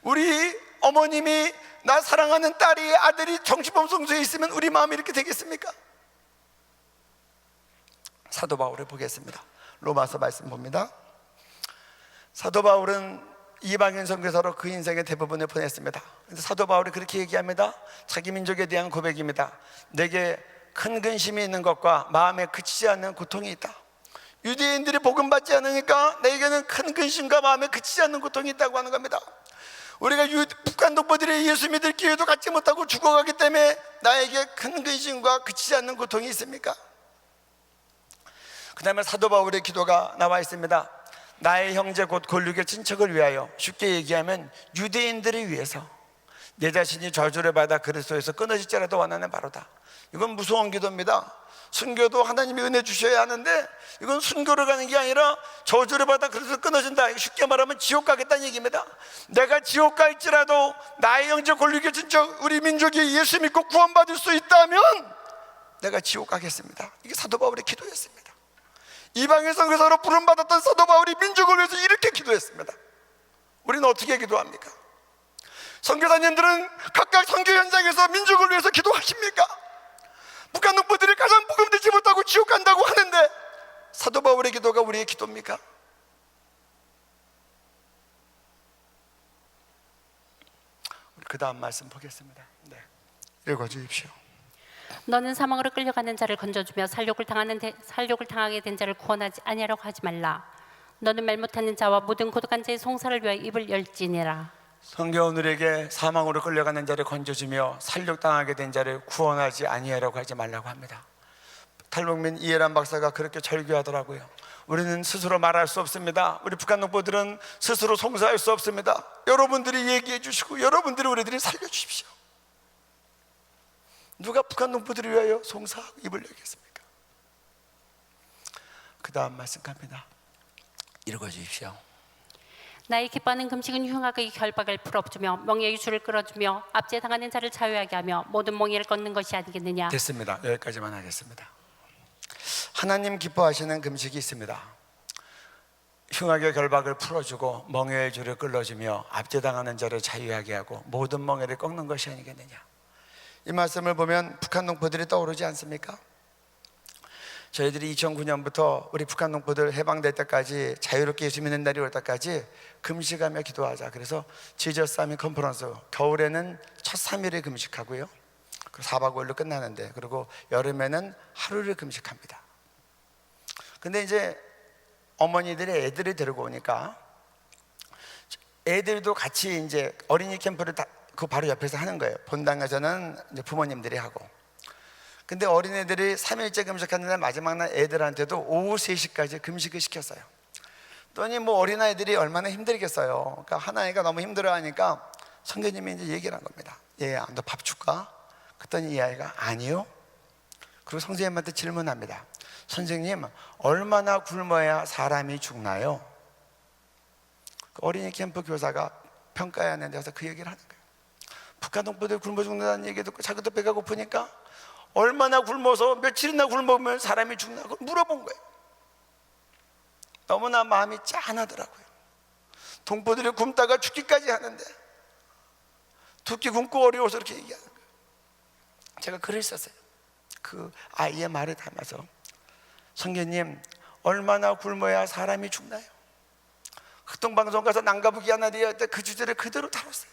우리 어머님이 나 사랑하는 딸이 아들이 정신범성소에 있으면 우리 마음이 이렇게 되겠습니까? 사도 바울을 보겠습니다. 로마서 말씀 봅니다. 사도 바울은 이방인 선교사로 그 인생의 대부분을 보냈습니다. 근데 사도 바울이 그렇게 얘기합니다. 자기 민족에 대한 고백입니다. 내게 큰 근심이 있는 것과 마음에 그치지 않는 고통이 있다. 유대인들이 복음 받지 않으니까 내게는 큰 근심과 마음에 그치지 않는 고통이 있다고 하는 겁니다. 우리가 북한 동포들이 예수 믿을 기회도 갖지 못하고 죽어가기 때문에 나에게 큰 근심과 그치지 않는 고통이 있습니까? 그 다음에 사도 바울의 기도가 나와 있습니다. 나의 형제 곧 골육의 친척을 위하여, 쉽게 얘기하면 유대인들을 위해서 내 자신이 저주를 받아 그리스도에서 끊어질지라도 원하는 바로다. 이건 무서운 기도입니다. 순교도 하나님이 은혜 주셔야 하는데 이건 순교를 가는 게 아니라 저주를 받아 그래서 끊어진다. 쉽게 말하면 지옥 가겠다는 얘기입니다. 내가 지옥 갈지라도 나의 형제 골육의 친척 우리 민족이 예수 믿고 구원받을 수 있다면 내가 지옥 가겠습니다. 이게 사도 바울의 기도였습니다. 이방의 선교사로 부름받았던 사도 바울이 민족을 위해서 이렇게 기도했습니다. 우리는 어떻게 기도합니까? 선교사님들은 각각 선교 현장에서 민족을 위해서 기도하십니까? 북한 동포들이 가장 복음 듣지 못하고 지옥 간다고 하는데 사도 바울의 기도가 우리의 기도입니까? 우리 그 다음 말씀 보겠습니다. 네, 읽어주십시오. 너는 사망으로 끌려가는 자를 건져주며 살욕을 당하게 된 자를 구원하지 아니하려고 하지 말라. 너는 말 못하는 자와 모든 고독한 자의 송사를 위하여 입을 열지니라. 성경원들에게 사망으로 끌려가는 자를 건져주며 살육당하게 된 자를 구원하지 아니하려고 하지 말라고 합니다. 탈북민 이해란 박사가 그렇게 절규하더라고요. 우리는 스스로 말할 수 없습니다. 우리 북한 동포들은 스스로 송사할 수 없습니다. 여러분들이 얘기해 주시고 여러분들이 우리들이 살려주십시오. 누가 북한 동포들을 위하여 송사하고 입을 열겠습니까? 그 다음 말씀 갑니다. 읽어주십시오. 나의 기뻐하는 금식은 흉악의 결박을 풀어주며 멍에의 줄을 끌어주며 압제 당하는 자를 자유하게 하며 모든 멍에를 꺾는 것이 아니겠느냐. 됐습니다. 여기까지만 하겠습니다. 하나님 기뻐하시는 금식이 있습니다. 흉악의 결박을 풀어주고 멍에의 줄을 끌어주며 압제당하는 자를 자유하게 하고 모든 멍에를 꺾는 것이 아니겠느냐. 이 말씀을 보면 북한 동포들이 떠오르지 않습니까? 저희들이 2009년부터 우리 북한 동포들 해방될 때까지 자유롭게 예수 믿는 날이 올 때까지 금식하며 기도하자. 그래서 지저스 아미 컨퍼런스, 겨울에는 첫 3일을 금식하고요, 4박 5일로 끝나는데, 그리고 여름에는 하루를 금식합니다. 근데 이제 어머니들이 애들을 데리고 오니까 애들도 같이 이제 어린이 캠프를 그 바로 옆에서 하는 거예요. 본당에서는 이제 부모님들이 하고. 근데 어린애들이 3일째 금식하는 날 마지막 날 애들한테도 오후 3시까지 금식을 시켰어요. 그랬더니 뭐 어린아이들이 얼마나 힘들겠어요. 그러니까 하나이가 너무 힘들어하니까 선교님이 이제 얘기를 한 겁니다. 얘야, 너 밥 줄까? 그랬더니 이 아이가 아니요. 그리고 선생님한테 질문합니다. 선생님, 얼마나 굶어야 사람이 죽나요? 그 어린이 캠프 교사가 평가해야 하는 데서 그 얘기를 하는 거예요. 북한 동포들 굶어 죽는다는 얘기 듣고 자기도 배가 고프니까 얼마나 굶어서 며칠이나 굶으면 사람이 죽나 그걸 물어본 거예요. 너무나 마음이 짠하더라고요. 동포들이 굶다가 죽기까지 하는데 두 끼 굶고 어려워서 이렇게 얘기하는 거예요. 제가 글을 썼어요. 그 아이의 말을 담아서, 선교님, 얼마나 굶어야 사람이 죽나요? 흑동방송 가서 난가부기 하나리 할 때 그 주제를 그대로 다뤘어요.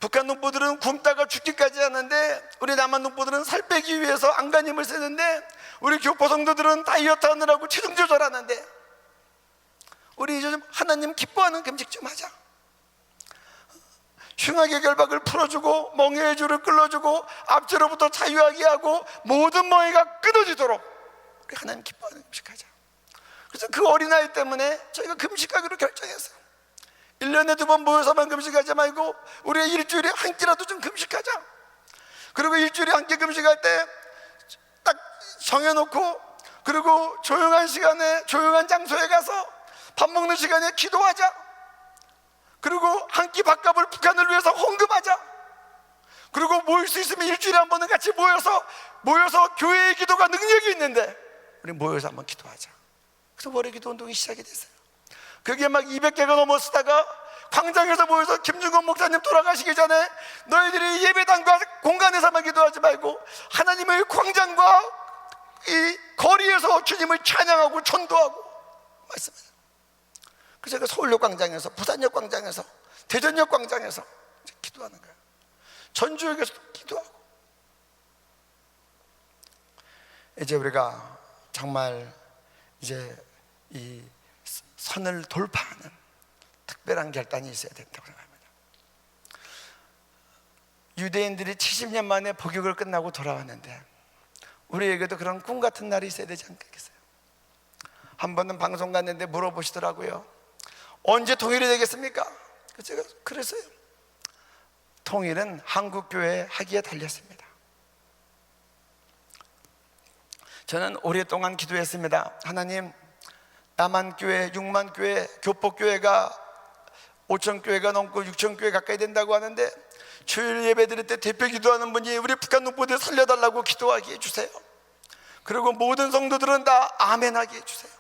북한 농부들은 굶다가 죽기까지 하는데 우리 남한 농부들은 살 빼기 위해서 안간힘을 쓰는데, 우리 교포 성도들은 다이어트 하느라고 체중 조절하는데, 우리 이제 좀 하나님 기뻐하는 금식 좀 하자. 흉악의 결박을 풀어주고 멍에의 줄을 끌어주고 압제로부터 자유하게 하고 모든 멍에가 끊어지도록 우리 하나님 기뻐하는 금식하자. 그래서 그 어린아이 때문에 저희가 금식하기로 결정했어요. 1년에 2번 모여서만 금식하지 말고 우리가 일주일에 한 끼라도 좀 금식하자. 그리고 일주일에 한 끼 금식할 때 딱 정해놓고, 그리고 조용한 시간에 조용한 장소에 가서 밥 먹는 시간에 기도하자. 그리고 한 끼 밥값을 북한을 위해서 헌금하자. 그리고 모일 수 있으면 일주일에 한 번은 같이 모여서 교회의 기도가 능력이 있는데 우리 모여서 한번 기도하자. 그래서 월요 기도 운동이 시작이 됐어요. 그게 막 200개가 넘었다가 광장에서 모여서 김중건 목사님 돌아가시기 전에 너희들이 예배당과 공간에서만 기도하지 말고 하나님의 광장과 이 거리에서 주님을 찬양하고 전도하고 말씀하세요. 그래서 제가 서울역 광장에서, 부산역 광장에서, 대전역 광장에서 기도하는 거예요. 전주역에서도 기도하고. 이제 우리가 정말 이제 이 선을 돌파하는 특별한 결단이 있어야 된다고 생각합니다. 유대인들이 70년 만에 포격을 끝나고 돌아왔는데 우리에게도 그런 꿈 같은 날이 있어야 되지 않겠어요? 한 번은 방송 갔는데 물어보시더라고요. 언제 통일이 되겠습니까? 제가 그랬어요. 통일은 한국교회 하기에 달렸습니다. 저는 오랫동안 기도했습니다. 하나님, 남한교회, 6만 교회, 교포교회가 5천 교회가 넘고 6천 교회 가까이 된다고 하는데 주일 예배 드릴 때 대표 기도하는 분이 우리 북한 농부들 살려달라고 기도하게 해주세요. 그리고 모든 성도들은 다 아멘하게 해주세요.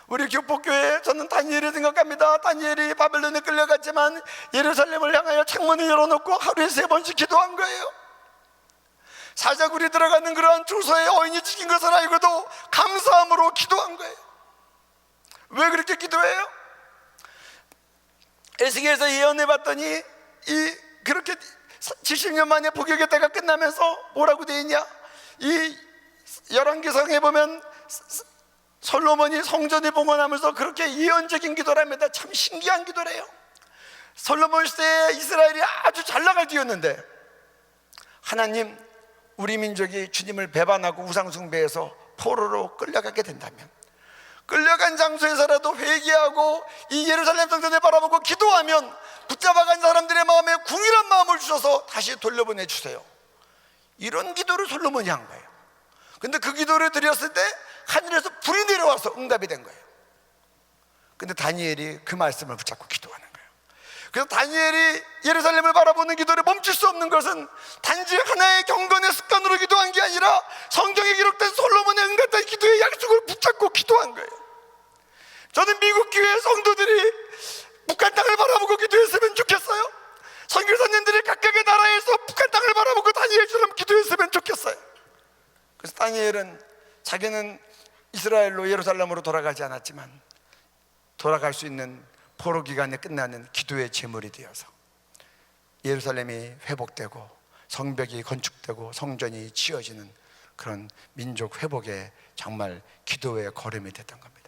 우리 교포교회, 저는 다니엘을 생각합니다. 다니엘이 바벨론에 끌려갔지만 예루살렘을 향하여 창문을 열어놓고 하루에 3번씩 기도한 거예요. 사자굴이 들어가는 그러한 주소에 어인이 찍힌 것을 알고도 감사함으로 기도한 거예요. 왜 그렇게 기도해요? 에스겔에서 예언해 봤더니 그렇게 70년 만에 복역의 때가 끝나면서 뭐라고 되어 있냐? 이 열왕기상에 보면 솔로몬이 성전을 봉헌하면서 그렇게 예언적인 기도를 합니다. 참 신기한 기도래요. 솔로몬 시대에 이스라엘이 아주 잘 나갈 때였는데 하나님, 우리 민족이 주님을 배반하고 우상숭배해서 포로로 끌려가게 된다면 끌려간 장소에서라도 회개하고 이 예루살렘 성전을 바라보고 기도하면 붙잡아간 사람들의 마음에 궁일한 마음을 주셔서 다시 돌려보내 주세요. 이런 기도를 솔로몬이 한 거예요. 근데 그 기도를 드렸을 때 하늘에서 불이 내려와서 응답이 된 거예요. 근데 다니엘이 그 말씀을 붙잡고 기도하는 거예요. 그래서 다니엘이 예루살렘을 바라보는 기도를 멈출 수 없는 것은 단지 하나의 경건의 습관으로 기도한 게 아니라 성경에 기록된 솔로몬의 응답된 기도의 약속을 붙잡고 기도한 거예요. 저는 미국 교회 성도들이 북한 땅을 바라보고 기도했으면 좋겠어요. 선교사님들이 각각의 나라에서 북한 땅을 바라보고 다니엘처럼 기도했으면 좋겠어요. 그래서 다니엘은 자기는 이스라엘로 예루살렘으로 돌아가지 않았지만 돌아갈 수 있는 포로 기간에 끝나는 기도의 제물이 되어서 예루살렘이 회복되고 성벽이 건축되고 성전이 지어지는 그런 민족 회복의 정말 기도의 걸음이 됐던 겁니다.